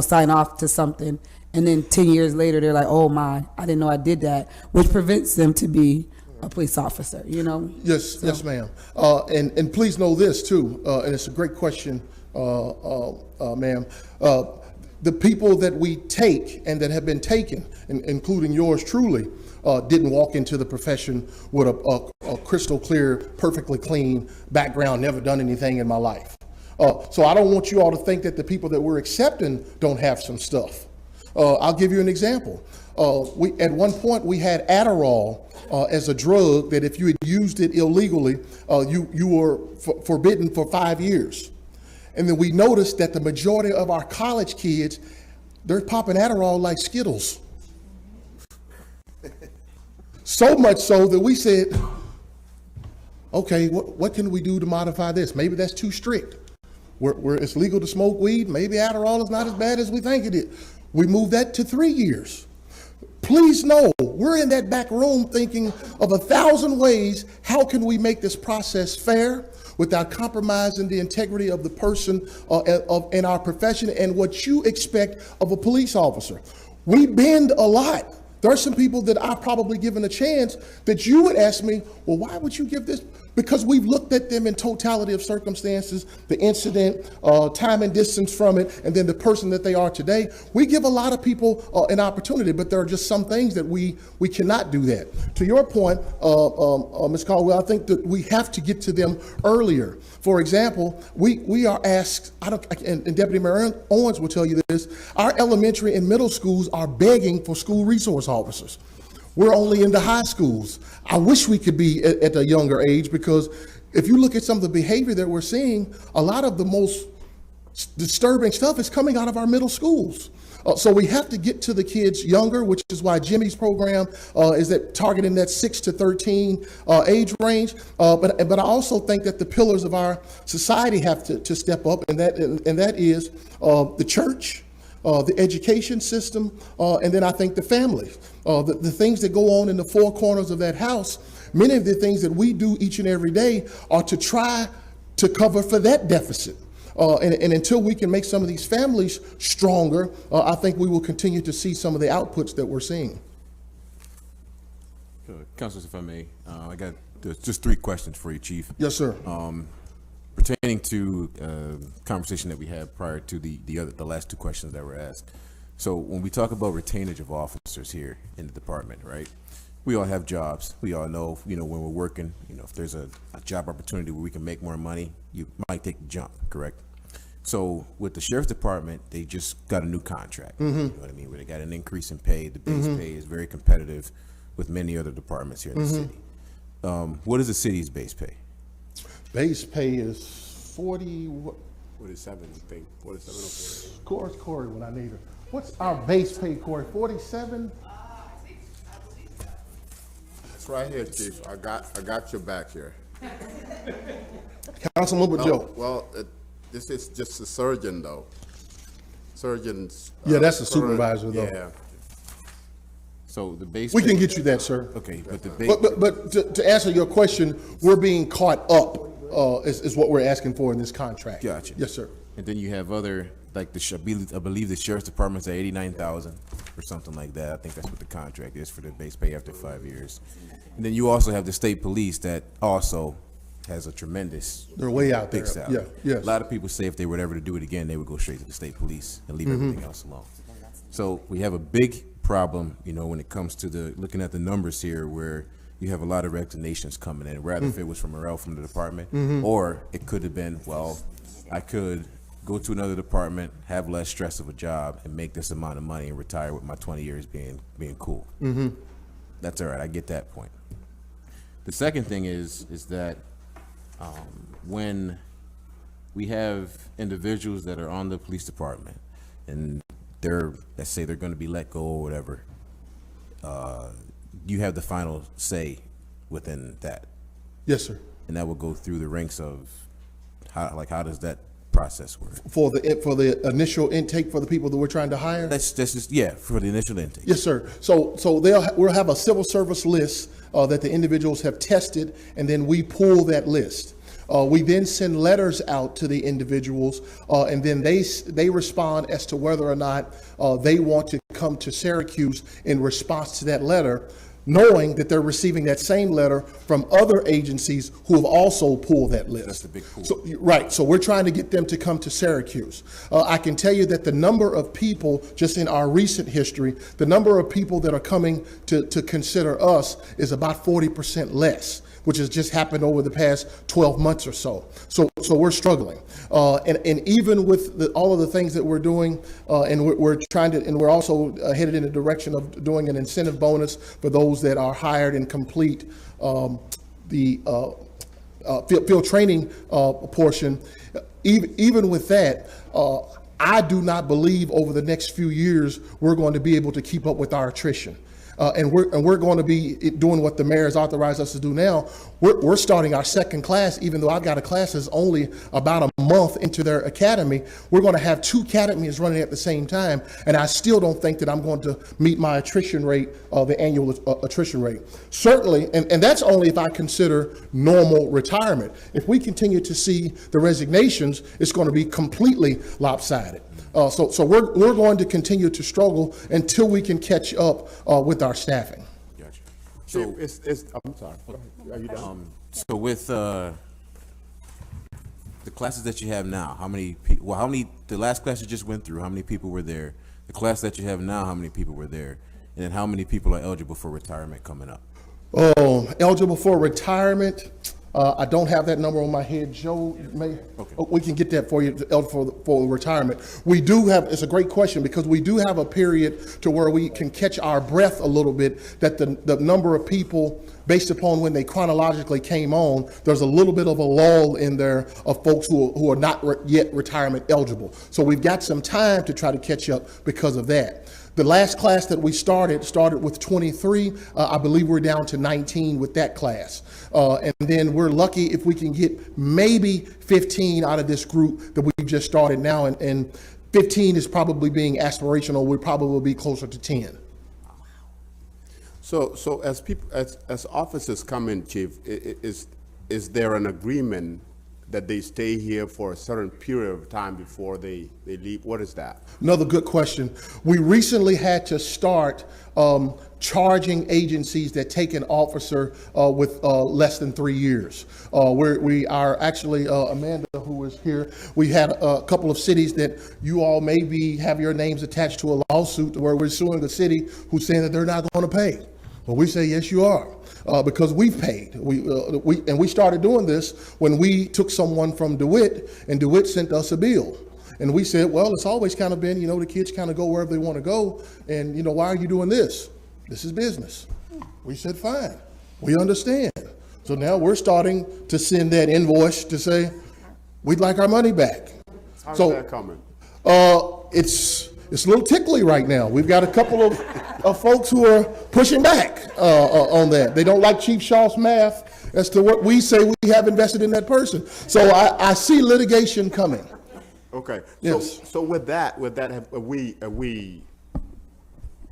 S13: sign off to something, and then 10 years later, they're like, oh my, I didn't know I did that, which prevents them to be a police officer, you know?
S9: Yes, yes, ma'am. And please know this too, and it's a great question, ma'am. The people that we take and that have been taken, including yours truly, didn't walk into the profession with a crystal clear, perfectly clean background, never done anything in my life. So I don't want you all to think that the people that we're accepting don't have some stuff. I'll give you an example. At one point, we had Adderall as a drug that if you had used it illegally, you were forbidden for 5 years. And then we noticed that the majority of our college kids, they're popping Adderall like Skittles. So much so that we said, okay, what can we do to modify this? Maybe that's too strict. Where it's legal to smoke weed, maybe Adderall is not as bad as we think it is. We moved that to 3 years. Please know, we're in that back room thinking of 1,000 ways, how can we make this process fair without compromising the integrity of the person in our profession and what you expect of a police officer. We bend a lot. There are some people that I've probably given a chance that you would ask me, well, why would you give this? Because we've looked at them in totality of circumstances, the incident, time and distance from it, and then the person that they are today. We give a lot of people an opportunity, but there are just some things that we cannot do that. To your point, Ms. Caldwell, I think that we have to get to them earlier. For example, we are asked, and Deputy Mayor Owens will tell you this, our elementary and middle schools are begging for school resource officers. We're only in the high schools. I wish we could be at a younger age, because if you look at some of the behavior that we're seeing, a lot of the most disturbing stuff is coming out of our middle schools. So we have to get to the kids younger, which is why Jimmy's program is targeting that 6 to 13 age range. But I also think that the pillars of our society have to step up, and that is the church, the education system, and then I think the families. The things that go on in the four corners of that house, many of the things that we do each and every day are to try to cover for that deficit. And until we can make some of these families stronger, I think we will continue to see some of the outputs that we're seeing.
S7: Councilors, if I may, I got just 3 questions for you, Chief.
S9: Yes, sir.
S7: Pertaining to conversation that we had prior to the last 2 questions that were asked. So when we talk about retainage of officers here in the department, right? We all have jobs. We all know, when we're working, if there's a job opportunity where we can make more money, you might take the jump, correct? So with the Sheriff's Department, they just got a new contract. You know what I mean? Where they got an increase in pay. The base pay is very competitive with many other departments here in the city. What is the city's base pay?
S9: Base pay is 47,
S8: I think. 47 or 40.
S9: Corey, when I need her. What's our base pay, Corey? 47?
S8: It's right here, Chief. I got your back here.
S9: Councilmember Joe.
S8: Well, this is just a surgeon, though. Surgeons.
S9: Yeah, that's the supervisor, though.
S8: Yeah.
S7: So the base.
S9: We
S7: pay,
S9: can get you that, sir.
S7: Okay, but the base.
S9: But to answer your question, we're being caught up, is what we're asking for in this contract.
S7: Gotcha.
S9: Yes, sir.
S7: And then you have other, like I believe the Sheriff's Department's at 89,000 or something like that. I think that's what the contract is for the base pay after 5 years. And then you also have the state police that also has a tremendous.
S9: They're way out
S7: big
S9: there.
S7: salary.
S9: Yeah, yes.
S7: A lot of people say if they were ever to do it again, they would go straight to the state police and leave everything else alone. So we have a big problem, when it comes to looking at the numbers here, where you have a lot of resignations coming in, rather if it was from morale from the department, or it could have been, well, I could go to another department, have less stress of a job, and make this amount of money and retire with my 20 years being cool. That's all right. I get that point. The second thing is that when we have individuals that are on the police department and let's say they're going to be let go or whatever, you have the final say within that.
S9: Yes, sir.
S7: And that will go through the ranks of how does that process work?
S9: For the initial intake for the people that we're trying to hire?
S7: That's just, for the initial intake.
S9: Yes, sir. So we'll have a civil service list that the individuals have tested, and then we pull that list. We then send letters out to the individuals, and then they respond as to whether or not they want to come to Syracuse in response to that letter. knowing that they're receiving that same letter from other agencies who have also pulled that list.
S7: That's the big pool.
S9: So, right, so we're trying to get them to come to Syracuse. I can tell you that the number of people, just in our recent history, the number of people that are coming to consider us is about 40% less, which has just happened over the past 12 months or so. So we're struggling. And even with all of the things that we're doing, and we're trying to, and we're also headed in the direction of doing an incentive bonus for those that are hired and complete the field training portion. Even with that, I do not believe over the next few years we're going to be able to keep up with our attrition. And we're going to be doing what the mayor has authorized us to do now. We're starting our second class, even though I've got a class that's only about a month into their academy. We're going to have 2 academies running at the same time, and I still don't think that I'm going to meet my attrition rate, the annual attrition rate. Certainly, and that's only if I consider normal retirement. If we continue to see the resignations, it's going to be completely lopsided. So we're going to continue to struggle until we can catch up with our staffing.
S7: Gotcha.
S8: So I'm sorry. Are you done?
S7: So with the classes that you have now, the last class you just went through, how many people were there? The class that you have now, how many people were there? And then how many people are eligible for retirement coming up?
S9: Eligible for retirement, I don't have that number on my head. Joe, we can get that for you for retirement. We do have, it's a great question, because we do have a period to where we can catch our breath a little bit, that the number of people, based upon when they chronologically came on, there's a little bit of a lull in there of folks who are not yet retirement eligible. So we've got some time to try to catch up because of that. The last class that we started with 23. I believe we're down to 19 with that class. And then we're lucky if we can get maybe 15 out of this group that we've just started now. And 15 is probably being aspirational. We'll probably be closer to 10.
S8: So as people, as officers come in, Chief, is there an agreement that they stay here for a certain period of time before they leave? What is that?
S9: Another good question. We recently had to start charging agencies that take an officer with less than 3 years. We are actually, Amanda, who is here, we had a couple of cities that you all maybe have your names attached to a lawsuit where we're suing a city who's saying that they're not going to pay. Well, we say, yes, you are. Because we've paid. We started doing this when we took someone from DeWitt, and DeWitt sent us a bill. And we said, well, it's always kind of been, the kids kind of go wherever they want to go. And, why are you doing this? This is business. We said, fine. We understand. So now we're starting to send that invoice to say, we'd like our money back.
S8: How's that coming?
S9: It's a little tickly right now. We've got a couple of folks who are pushing back on that. They don't like Chief Shaw's math as to what we say we have invested in that person. So I see litigation coming.
S8: Okay.
S9: Yes.
S8: So with that, have we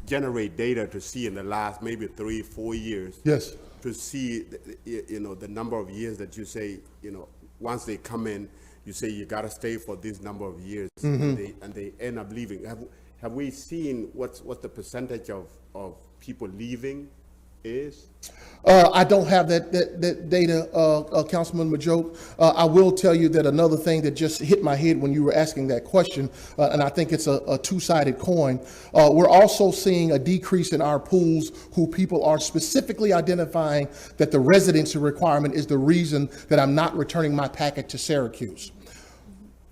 S8: generate data to see in the last maybe 3-4 years?
S9: Yes.
S8: To see, the number of years that you say, once they come in, you say you got to stay for this number of years, and they end up leaving. Have we seen what the percentage of people leaving is?
S9: I don't have that data, Councilman Majoke. I will tell you that another thing that just hit my head when you were asking that question, and I think it's a two-sided coin, we're also seeing a decrease in our pools who people are specifically identifying that the residency requirement is the reason that I'm not returning my packet to Syracuse.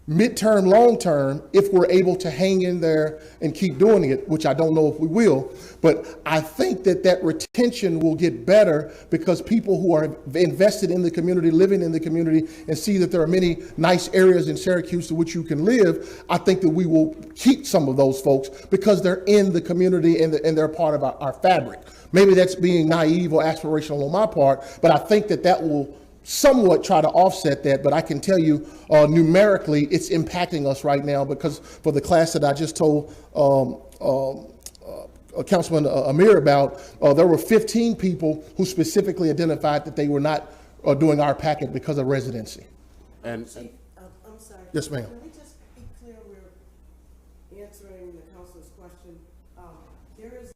S9: Midterm, long term, if we're able to hang in there and keep doing it, which I don't know if we will, but I think that retention will get better because people who are invested in the community, living in the community, and see that there are many nice areas in Syracuse to which you can live, I think that we will keep some of those folks because they're in the community and they're part of our fabric. Maybe that's being naive or aspirational on my part, but I think that will somewhat try to offset that, but I can tell you numerically it's impacting us right now because for the class that I just told Councilman Amir about, there were 15 people who specifically identified that they were not doing our packet because of residency.
S8: And
S11: I'm sorry.
S9: Yes, ma'am.
S11: Can we just be clear we're answering the council's question? There is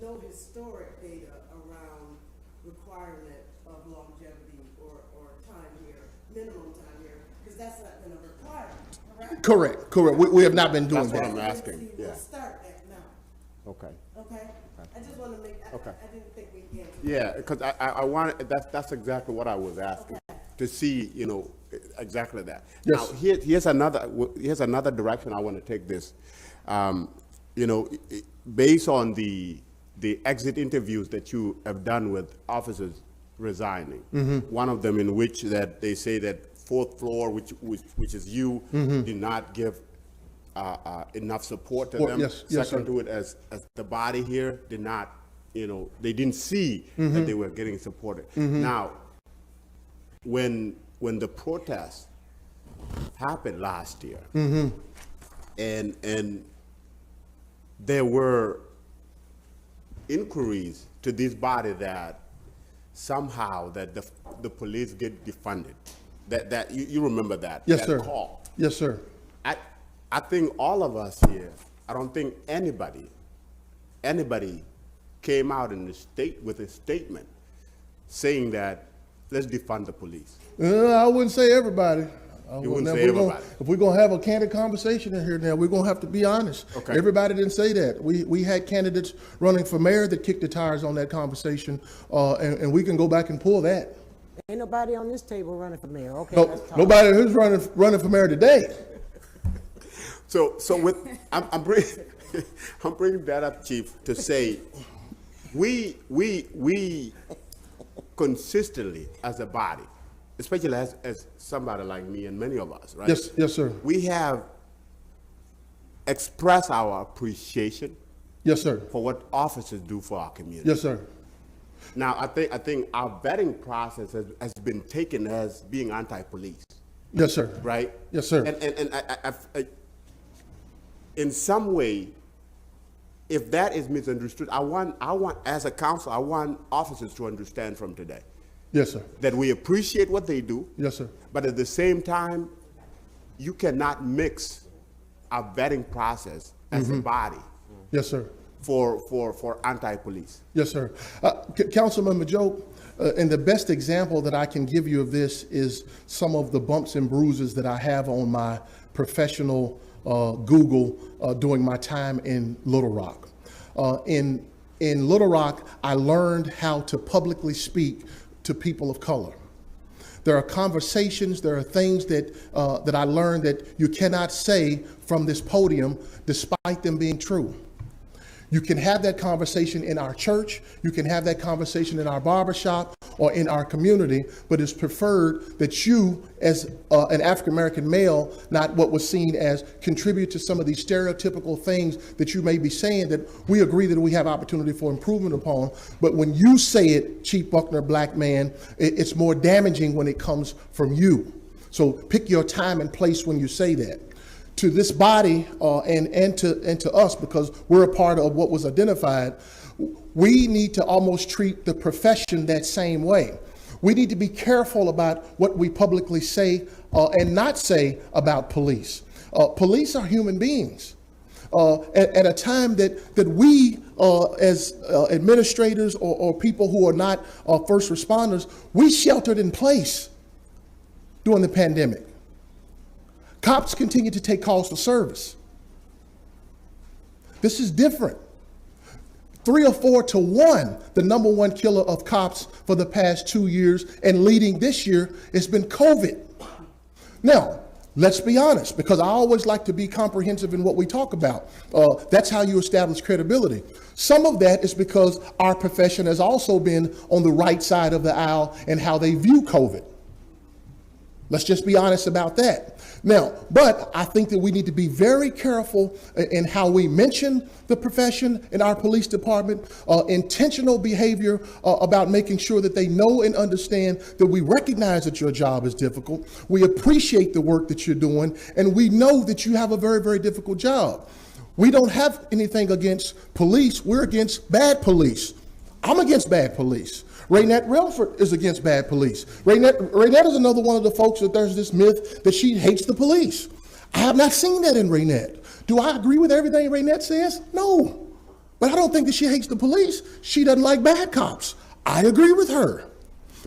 S11: no historic data around requirement of longevity or time here, minimum time here, because that's not been a requirement, correct?
S9: Correct. We have not been doing
S8: That's what
S9: that.
S8: I'm asking,
S11: See,
S8: yeah.
S11: we'll start that now,
S8: Okay.
S11: okay? I just want to make,
S8: Okay.
S11: I didn't think we answered.
S8: Yeah, because I want, that's exactly what I was asking, to see, you know, exactly that.
S9: Yes.
S8: Now, here's another direction I want to take this. You know, based on the exit interviews that you have done with officers resigning, one of them in which that they say that fourth floor, which is you, did not give enough support to
S9: Well,
S8: them.
S9: yes,
S8: Second
S9: sir.
S8: to it, as the body here did not, you know, they didn't see that they were getting supported. Now, when the protest happened last year, and there were inquiries to this body that somehow that the police get defunded. That you remember that?
S9: Yes,
S8: that
S9: sir.
S8: Call.
S9: Yes, sir.
S8: I think all of us here, I don't think anybody came out in the state with a statement saying that let's defund the police.
S9: I wouldn't say everybody.
S8: You wouldn't say everybody.
S9: If we're gonna have a candid conversation in here now, we're gonna have to be honest.
S8: Okay.
S9: Everybody didn't say that. We had candidates running for mayor that kicked the tires on that conversation, and we can go back and pull that.
S2: Ain't nobody on this table running for mayor, okay?
S9: No,
S2: let's talk.
S9: nobody who's running for mayor today.
S8: So with I'm bringing that up, Chief, to say we consistently as a body, especially as somebody like me and many of us, right?
S9: Yes, sir.
S8: We have expressed our appreciation
S9: Yes, sir.
S8: for what officers do for our community.
S9: Yes, sir.
S8: Now, I think our vetting process has been taken as being anti-police,
S9: Yes, sir.
S8: right?
S9: Yes, sir.
S8: And I in some way, if that is misunderstood, I want as a council, I want officers to understand from today
S9: Yes, sir.
S8: that we appreciate what they do,
S9: Yes, sir.
S8: but at the same time, you cannot mix our vetting process as a body
S9: Yes, sir.
S8: for anti-police.
S9: Yes, sir. Councilman Majoke, and the best example that I can give you of this is some of the bumps and bruises that I have on my professional Google during my time in Little Rock. In Little Rock, I learned how to publicly speak to people of color. There are conversations, there are things that I learned that you cannot say from this podium despite them being true. You can have that conversation in our church, you can have that conversation in our barbershop or in our community, but it's preferred that you, as an African-American male, not what was seen as contribute to some of these stereotypical things that you may be saying that we agree that we have opportunity for improvement upon. But when you say it, Chief Buckner, black man, it's more damaging when it comes from you. So pick your time and place when you say that. To this body and to us, because we're a part of what was identified, we need to almost treat the profession that same way. We need to be careful about what we publicly say and not say about police. Police are human beings. At a time that we as administrators or people who are not first responders, we sheltered in place during the pandemic. Cops continue to take calls for service. This is different. 3 or 4 to 1, the number one killer of cops for the past 2 years and leading this year has been COVID. Now, let's be honest, because I always like to be comprehensive in what we talk about. That's how you establish credibility. Some of that is because our profession has also been on the right side of the aisle in how they view COVID. Let's just be honest about that. Now, but I think that we need to be very careful in how we mention the profession in our police department, intentional behavior about making sure that they know and understand that we recognize that your job is difficult. We appreciate the work that you're doing, and we know that you have a very, very difficult job. We don't have anything against police. We're against bad police. I'm against bad police. Raynette Relford is against bad police. Raynette is another one of the folks that there's this myth that she hates the police. I have not seen that in Raynette. Do I agree with everything Raynette says? No. But I don't think that she hates the police. She doesn't like bad cops. I agree with her.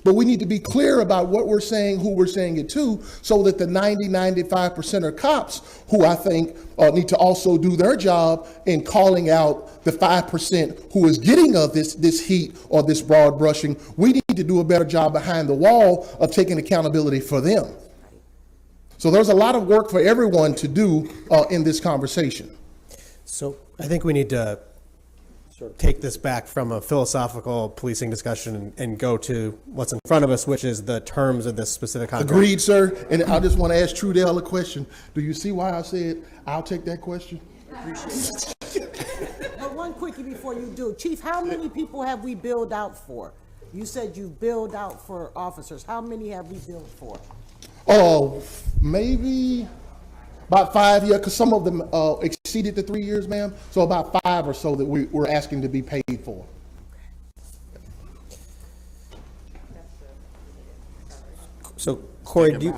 S9: But we need to be clear about what we're saying, who we're saying it to, so that the 95% of cops who I think need to also do their job in calling out the 5% who is getting of this heat or this broad brushing, we need to do a better job behind the wall of taking accountability for them. So there's a lot of work for everyone to do in this conversation.
S1: So I think we need to take this back from a philosophical policing discussion and go to what's in front of us, which is the terms of this specific contract.
S9: Agreed, sir. And I just want to ask Trudell a question. Do you see why I said I'll take that question?
S2: But one quickie before you do. Chief, how many people have we billed out for? You said you billed out for officers. How many have we billed for?
S9: Oh, maybe about 5 years, because some of them exceeded the 3 years, ma'am. So about 5 or so that we're asking to be paid for.
S1: So Corey, do you,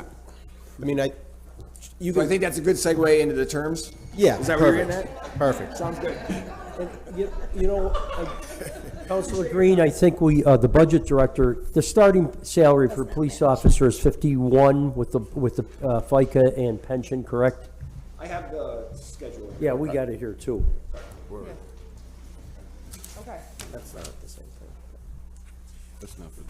S3: So I think that's a good segue into the terms.
S1: Yeah,
S3: Is that what you're
S1: perfect.
S3: getting at?
S1: Perfect.
S3: Sounds good.
S6: And you know, Councilor Green, I think the budget director, the starting salary for police officer is 51 with the FICA and pension, correct?
S3: I have the schedule.
S6: Yeah, we got it here too.
S4: Okay.
S1: That's not the same thing.
S7: That's not for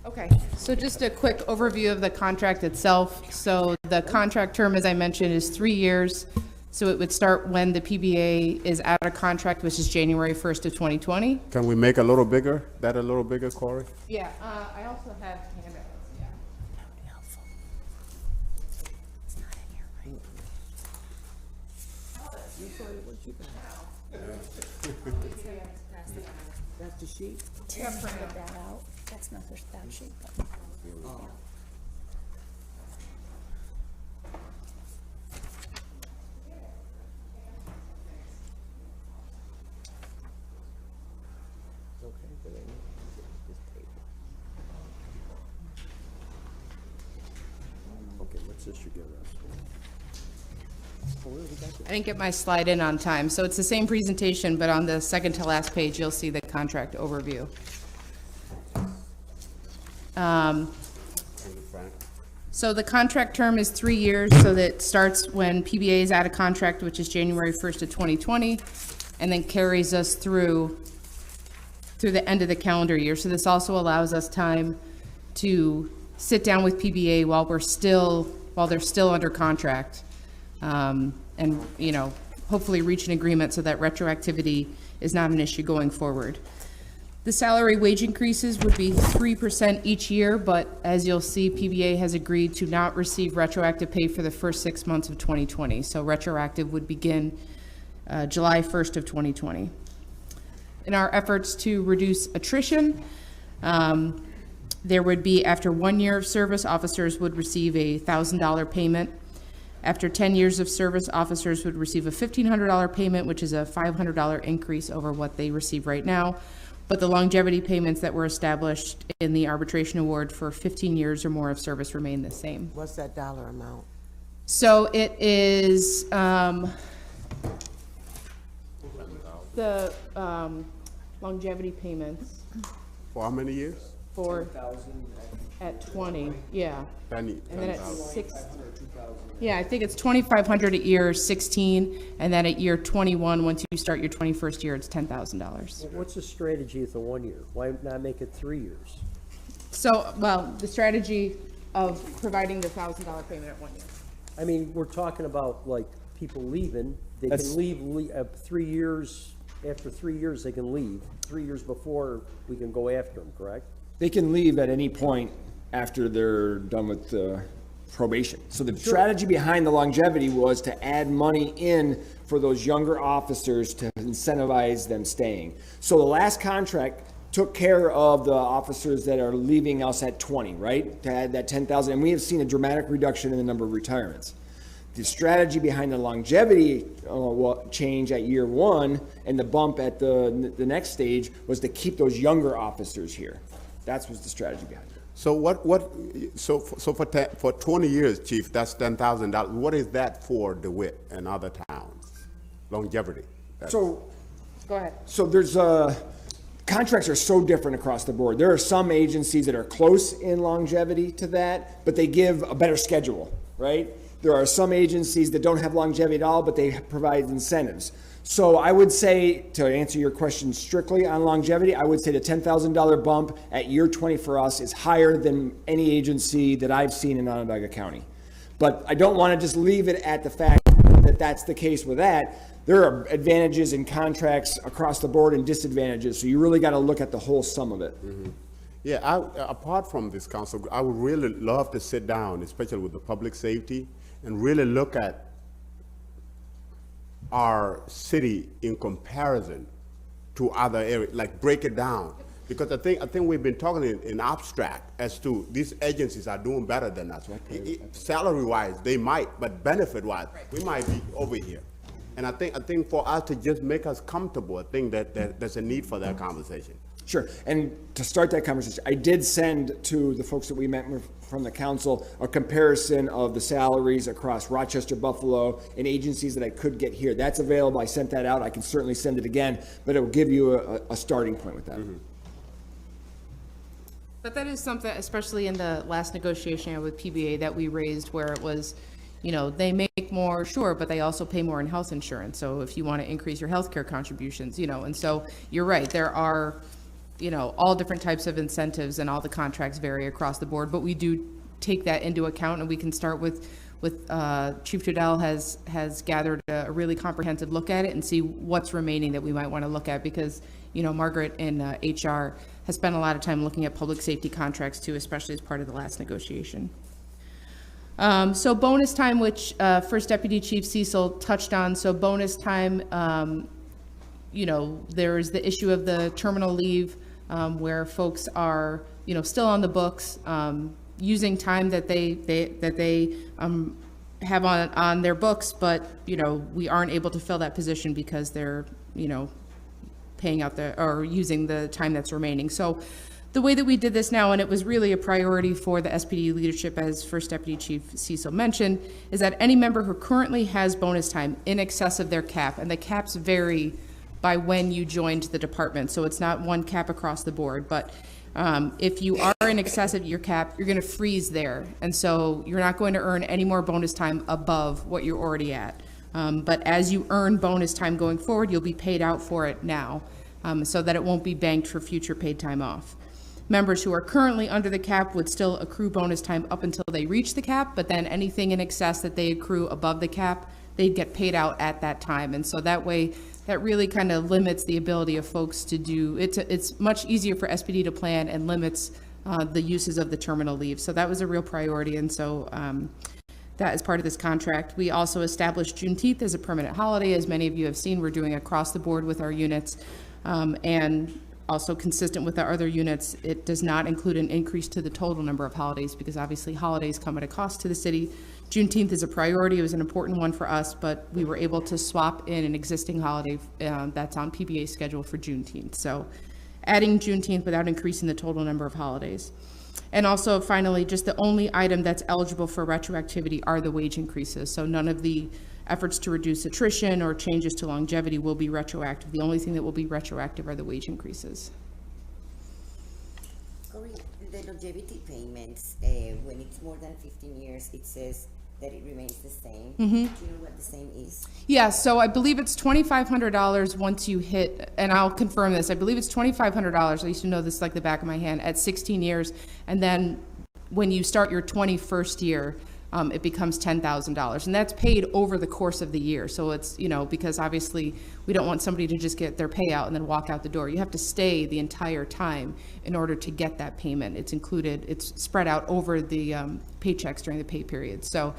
S4: Okay, so just a quick overview of the contract itself. So the contract term, as I mentioned, is 3 years. So it would start when the PBA is out of contract, which is January 1st of 2020.
S8: Can we make a little bigger, Corey?
S4: Yeah, I also have handouts, yeah.
S2: That's the sheet?
S10: Tim printed that out. That's not that sheet. But,
S6: Okay, what's this you're giving us?
S4: I didn't get my slide in on time, so it's the same presentation, but on the second to last page, you'll see the contract overview. So the contract term is 3 years, so that starts when PBA is out of contract, which is January 1st of 2020, and then carries us through the end of the calendar year. So this also allows us time to sit down with PBA while they're still under contract, and, you know, hopefully reach an agreement so that retroactivity is not an issue going forward. The salary wage increases would be 3% each year, but as you'll see, PBA has agreed to not receive retroactive pay for the first 6 months of 2020. So retroactive would begin July 1st of 2020. In our efforts to reduce attrition, there would be, after 1 year of service, officers would receive a $1,000 payment. After 10 years of service, officers would receive a $1,500 payment, which is a $500 increase over what they receive right now. But the longevity payments that were established in the arbitration award for 15 years or more of service remain the same.
S2: What's that dollar amount?
S4: So it is, the longevity payments
S8: For how many years?
S4: for, at 20, yeah.
S8: I need
S4: And then at
S8: 10,000.
S4: 6, yeah, I think it's 2,500 at year 16, and then at year 21, once you start your 21st year, it's $10,000.
S6: What's the strategy at the 1 year? Why not make it 3 years?
S4: So, well, the strategy of providing the $1,000 payment at 1 year.
S6: I mean, we're talking about like people leaving, they
S3: That's-
S6: can leave 3 years, after 3 years they can leave. 3 years before, we can go after them, correct?
S3: They can leave at any point after they're done with probation. So the strategy behind the longevity was to add money in for those younger officers to incentivize them staying. So the last contract took care of the officers that are leaving us at 20, right? To add that 10,000, and we have seen a dramatic reduction in the number of retirements. The strategy behind the longevity change at year 1 and the bump at the next stage was to keep those younger officers here. That was the strategy behind it.
S8: So for 20 years, Chief, that's $10,000. What is that for DeWitt and other towns? Longevity.
S3: So,
S4: Go ahead.
S3: so there's, contracts are so different across the board. There are some agencies that are close in longevity to that, but they give a better schedule, right? There are some agencies that don't have longevity at all, but they provide incentives. So I would say, to answer your question strictly on longevity, I would say the $10,000 bump at year 20 for us is higher than any agency that I've seen in Onondaga County. But I don't want to just leave it at the fact that that's the case with that. There are advantages in contracts across the board and disadvantages, so you really got to look at the whole sum of it.
S8: Yeah, apart from this, Council, I would really love to sit down, especially with the public safety, and really look at our city in comparison to other areas, like break it down. Because I think we've been talking in abstract as to these agencies are doing better than us. Salary-wise, they might, but benefit-wise, we might be over here. And I think for us to just make us comfortable, I think that there's a need for that conversation.
S3: Sure, and to start that conversation, I did send to the folks that we met with from the council a comparison of the salaries across Rochester, Buffalo, and agencies that I could get here. That's available. I sent that out. I can certainly send it again, but it will give you a starting point with that.
S4: But that is something, especially in the last negotiation with PBA, that we raised, where it was, you know, they make more, sure, but they also pay more in health insurance. So if you want to increase your healthcare contributions, you know, and so you're right, there are, you know, all different types of incentives, and all the contracts vary across the board, but we do take that into account, and we can start with Chief Trudell has gathered a really comprehensive look at it and see what's remaining that we might want to look at, because, you know, Margaret in HR has spent a lot of time looking at public safety contracts too, especially as part of the last negotiation. So bonus time, which First Deputy Chief Cecil touched on. So bonus time, you know, there is the issue of the terminal leave, where folks are, you know, still on the books, using time that they have on their books, but, you know, we aren't able to fill that position because they're, you know, paying out or using the time that's remaining. So the way that we did this now, and it was really a priority for the SPD leadership, as First Deputy Chief Cecil mentioned, is that any member who currently has bonus time in excess of their cap, and the caps vary by when you joined the department, so it's not one cap across the board, but if you are in excess of your cap, you're going to freeze there, and so you're not going to earn any more bonus time above what you're already at. But as you earn bonus time going forward, you'll be paid out for it now, so that it won't be banked for future paid time off. Members who are currently under the cap would still accrue bonus time up until they reach the cap, but then anything in excess that they accrue above the cap, they'd get paid out at that time. And so that way, that really kind of limits the ability of folks to do, it's much easier for SPD to plan, and limits the uses of the terminal leave. So that was a real priority, and so that is part of this contract. We also established Juneteenth as a permanent holiday. As many of you have seen, we're doing across the board with our units, and also consistent with our other units, it does not include an increase to the total number of holidays, because obviously holidays come at a cost to the city. Juneteenth is a priority. It was an important one for us, but we were able to swap in an existing holiday that's on PBA's schedule for Juneteenth. So adding Juneteenth without increasing the total number of holidays. And also, finally, just the only item that's eligible for retroactivity are the wage increases. So none of the efforts to reduce attrition or changes to longevity will be retroactive. The only thing that will be retroactive are the wage increases.
S14: Corey, the longevity payments, when it's more than 15 years, it says that it remains the same. Do you know what the same is?
S4: Yeah, so I believe it's $2,500 once you hit, and I'll confirm this, I believe it's $2,500, I used to know this like the back of my hand, at 16 years, and then when you start your 21st year, it becomes $10,000, and that's paid over the course of the year. So it's, you know, because obviously we don't want somebody to just get their payout and then walk out the door. You have to stay the entire time in order to get that payment. It's included, it's spread out over the paychecks during the pay period. So,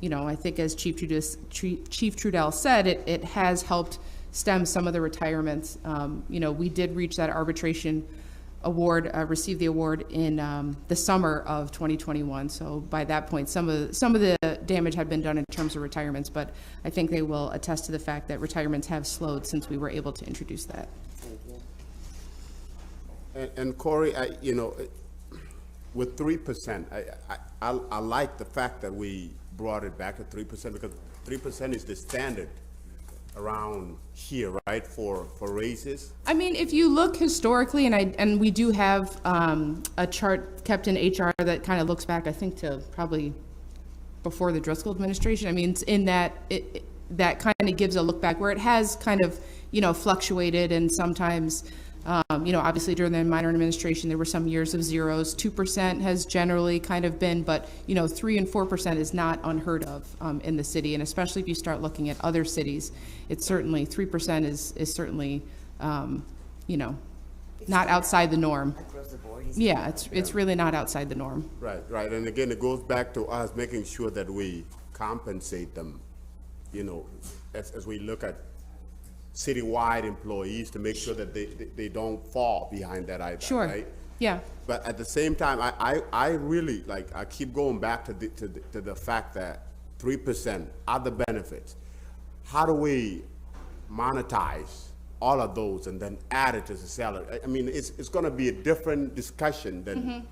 S4: you know, I think as Chief Trudell said, it has helped stem some of the retirements. You know, we did reach that arbitration award, received the award in the summer of 2021. So by that point, some of the damage had been done in terms of retirements, but I think they will attest to the fact that retirements have slowed since we were able to introduce that.
S14: Thank you.
S8: And Corey, you know, with 3%, I like the fact that we brought it back to 3% because 3% is the standard around here, right, for raises.
S4: I mean, if you look historically, and we do have a chart kept in HR that kind of looks back, I think, to probably before the Driscoll administration. I mean, it's in that that kind of gives a look back where it has kind of, you know, fluctuated, and sometimes, you know, obviously during the minor administration, there were some years of zeros. 2% has generally kind of been, but, you know, 3 and 4% is not unheard of in the city. And especially if you start looking at other cities, it's certainly, 3% is certainly, you know, not outside the norm.
S14: Across the board.
S4: Yeah, it's really not outside the norm.
S8: Right, right. And again, it goes back to us making sure that we compensate them, you know, as we look at citywide employees to make sure that they don't fall behind that either,
S4: Sure.
S8: right?
S4: Yeah.
S8: But at the same time, I really, like, I keep going back to the fact that 3% other benefits. How do we monetize all of those and then add it to the salary? I mean, it's gonna be a different discussion than,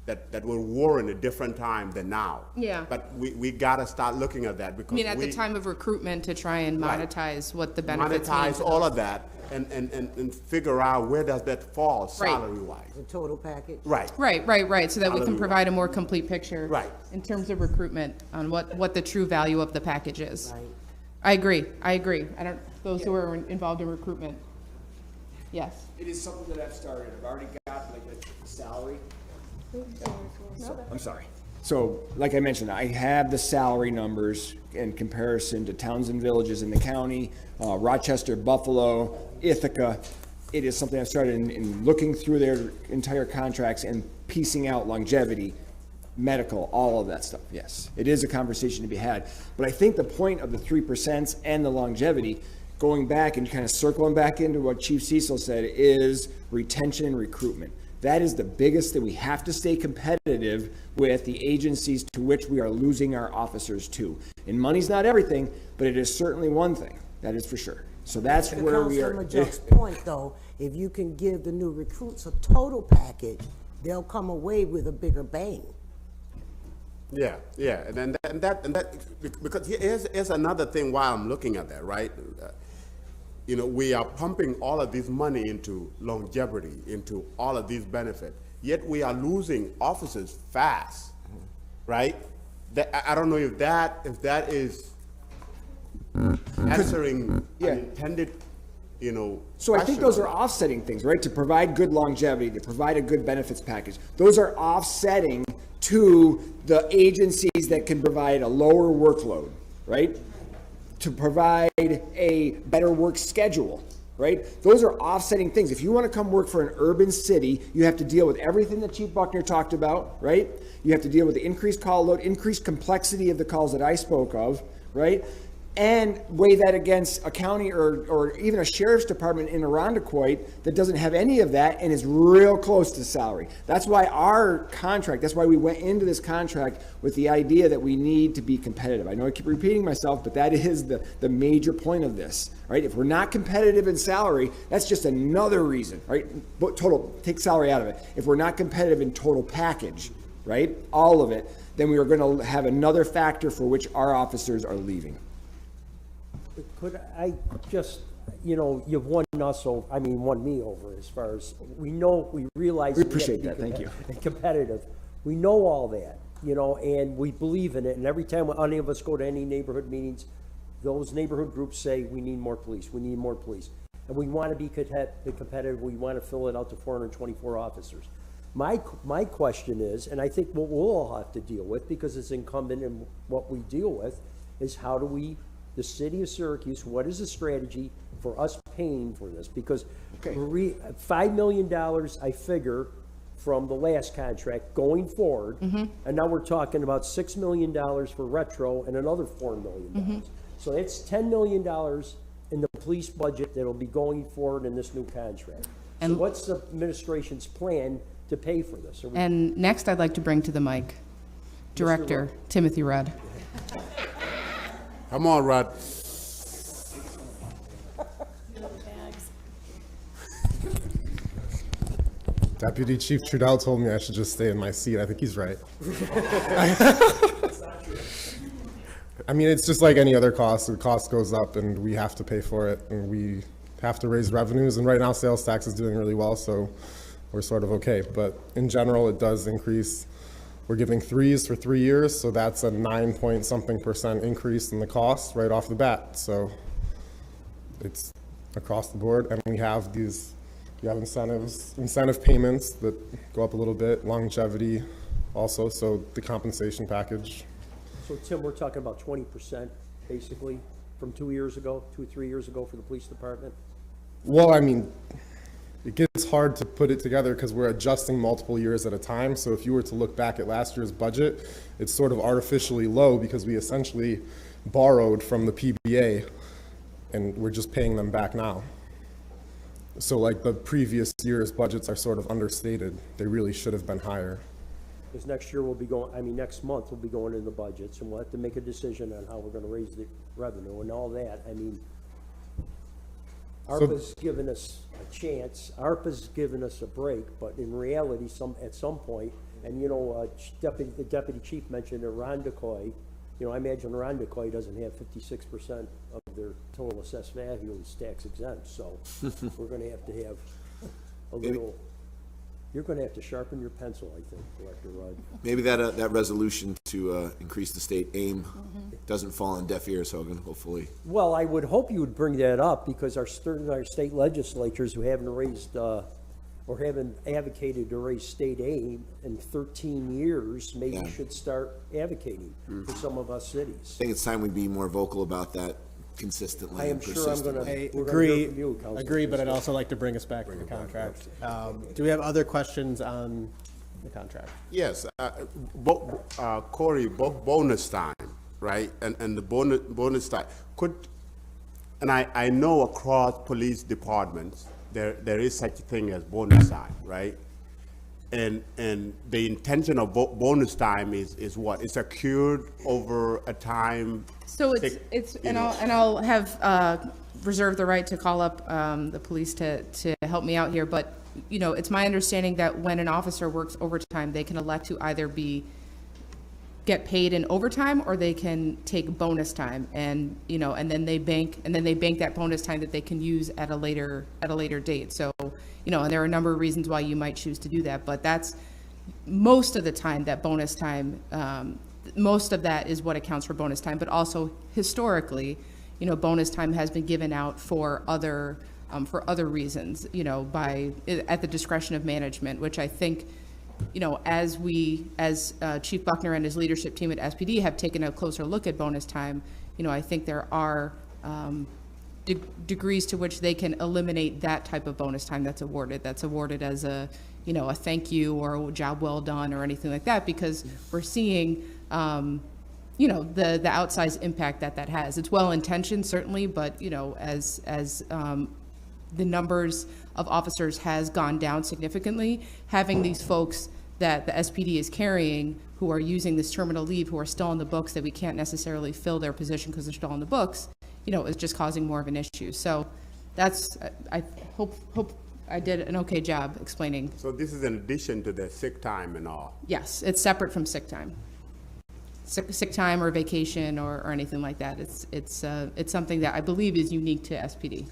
S8: that will warrant a different time than now.
S4: Yeah.
S8: But we gotta start looking at that because
S4: I mean, at the time of recruitment, to try and
S8: Right.
S4: monetize what the benefits mean.
S8: monetize all of that and figure out where does that fall salary-wise.
S2: The total package.
S8: Right.
S4: Right, so that we can
S8: Salary-wise.
S4: provide a more complete picture.
S8: Right.
S4: In terms of recruitment, on what the true value of the package is.
S2: Right.
S4: I agree. Those who are involved in recruitment. Yes.
S3: It is something that I've started. I've already got like a salary. I'm sorry. So, like I mentioned, I have the salary numbers in comparison to towns and villages in the county, Rochester, Buffalo, Ithaca. It is something I've started in looking through their entire contracts and piecing out longevity, medical, all of that stuff. Yes, it is a conversation to be had. But I think the point of the 3% and the longevity, going back and kind of circling back into what Chief Cecil said, is retention and recruitment. That is the biggest thing. We have to stay competitive with the agencies to which we are losing our officers to. And money's not everything, but it is certainly one thing. That is for sure. So that's where we are.
S2: To Councilman Majok's point, though, if you can give the new recruits a total package, they'll come away with a bigger bang.
S8: Yeah, and that because here's another thing why I'm looking at that, right? You know, we are pumping all of this money into longevity, into all of these benefits, yet we are losing officers fast, right? I don't know if that is answering
S3: Yeah.
S8: an intended, you know.
S3: So I think
S8: question
S3: those
S8: or
S3: are
S8: not.
S3: offsetting things, right? To provide good longevity, to provide a good benefits package. Those are offsetting to the agencies that can provide a lower workload, right? To provide a better work schedule, right? Those are offsetting things. If you want to come work for an urban city, you have to deal with everything that Chief Buckner talked about, right? You have to deal with the increased call load, increased complexity of the calls that I spoke of, right? And weigh that against a county or even a sheriff's department in Irondequoit that doesn't have any of that and is real close to salary. That's why our contract, that's why we went into this contract with the idea that we need to be competitive. I know I keep repeating myself, but that is the major point of this, right? If we're not competitive in salary, that's just another reason, right? But total, take salary out of it. If we're not competitive in total package, right, all of it, then we are going to have another factor for which our officers are leaving.
S6: Could I just, you know, you've won me over as far as, we realize.
S3: We appreciate that, thank you.
S6: Competitive. We know all that, you know, and we believe in it. And every time any of us go to any neighborhood meetings, those neighborhood groups say, we need more police, we need more police. And we want to be competitive, we want to fill it out to 424 officers. My question is, and I think what we'll all have to deal with, because it's incumbent in what we deal with, is how do we, the city of Syracuse, what is the strategy for us paying for this? Because $5 million, I figure, from the last contract going forward, and now we're talking about $6 million for retro and another $4 million. So it's $10 million in the police budget that'll be going forward in this new contract. And so what's the administration's plan to pay for this?
S4: And next, I'd like to bring to the mic Director Timothy Rudd.
S8: Come on, Rod.
S15: Deputy Chief Trudell told me I should just stay in my seat. I think he's right. I mean, it's just like any other cost. The cost goes up and we have to pay for it, and we have to raise revenues. And right now sales tax is doing really well, so we're sort of okay. But in general, it does increase. We're giving 3s for 3 years, so that's a 9-point-something% increase in the cost right off the bat. So it's across the board, and we have incentive payments that go up a little bit, longevity also, so the compensation package.
S6: So Tim, we're talking about 20% basically from 2 years ago, 3 years ago for the police department?
S15: Well, I mean, it gets hard to put it together because we're adjusting multiple years at a time. So if you were to look back at last year's budget, it's sort of artificially low because we essentially borrowed from the PBA and we're just paying them back now. So like the previous year's budgets are sort of understated. They really should have been higher.
S6: Because next year next month we'll be going into the budgets and we'll have to make a decision on how we're gonna raise the revenue and all that. I mean, ARPA's given us a chance, ARPA's given us a break, but in reality, at some point, and the deputy chief mentioned Irondequoit, I imagine Irondequoit doesn't have 56% of their total assessed value is tax exempt, so we're gonna have a little. You're going to have to sharpen your pencil, I think, Director Rudd.
S16: Maybe that resolution to increase the state aim doesn't fall on deaf ears, Hogan, hopefully.
S6: Well, I would hope you would bring that up because our state legislatures who haven't raised or haven't advocated to raise state aim in 13 years maybe should start advocating for some of us cities.
S16: I think it's time we be more vocal about that consistently.
S6: I am sure I'm going
S1: to agree, but I'd also like to bring us back to the contract. Do we have other questions on the contract?
S8: Yes, Corey, bonus time, right? And the bonus time and I know across police departments there is such a thing as bonus time, right? And the intention of bonus time is what? It's accrued over a time.
S4: So I'll have reserve the right to call up the police to help me out here. But it's my understanding that when an officer works overtime, they can elect to either get paid in overtime or they can take bonus time, and then they bank that bonus time that they can use at a later date. So and there are a number of reasons why you might choose to do that, but that's most of the time that bonus time. Most of that is what accounts for bonus time, but also historically, bonus time has been given out for other reasons, at the discretion of management, which I think, as Chief Buckner and his leadership team at SPD have taken a closer look at bonus time, I think there are degrees to which they can eliminate that type of bonus time that's awarded as a thank you or a job well done or anything like that, because we're seeing the outsized impact that has. It's well intentioned certainly, but as the numbers of officers has gone down significantly, having these folks that the SPD is carrying who are using this terminal leave, who are still on the books, that we can't necessarily fill their position because they're still on the books, is just causing more of an issue. So that's, I hope I did an okay job explaining.
S8: So this is in addition to the sick time and all?
S4: Yes, it's separate from sick time. Sick time or vacation or anything like that. It's something that I believe is unique to SPD.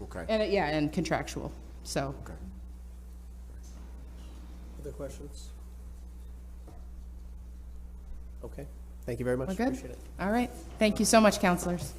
S8: Okay.
S4: And contractual, so.
S8: Okay.
S1: Other questions? Okay, thank you very much.
S4: We're good?
S1: Appreciate it.
S4: All right, thank you so much, counselors.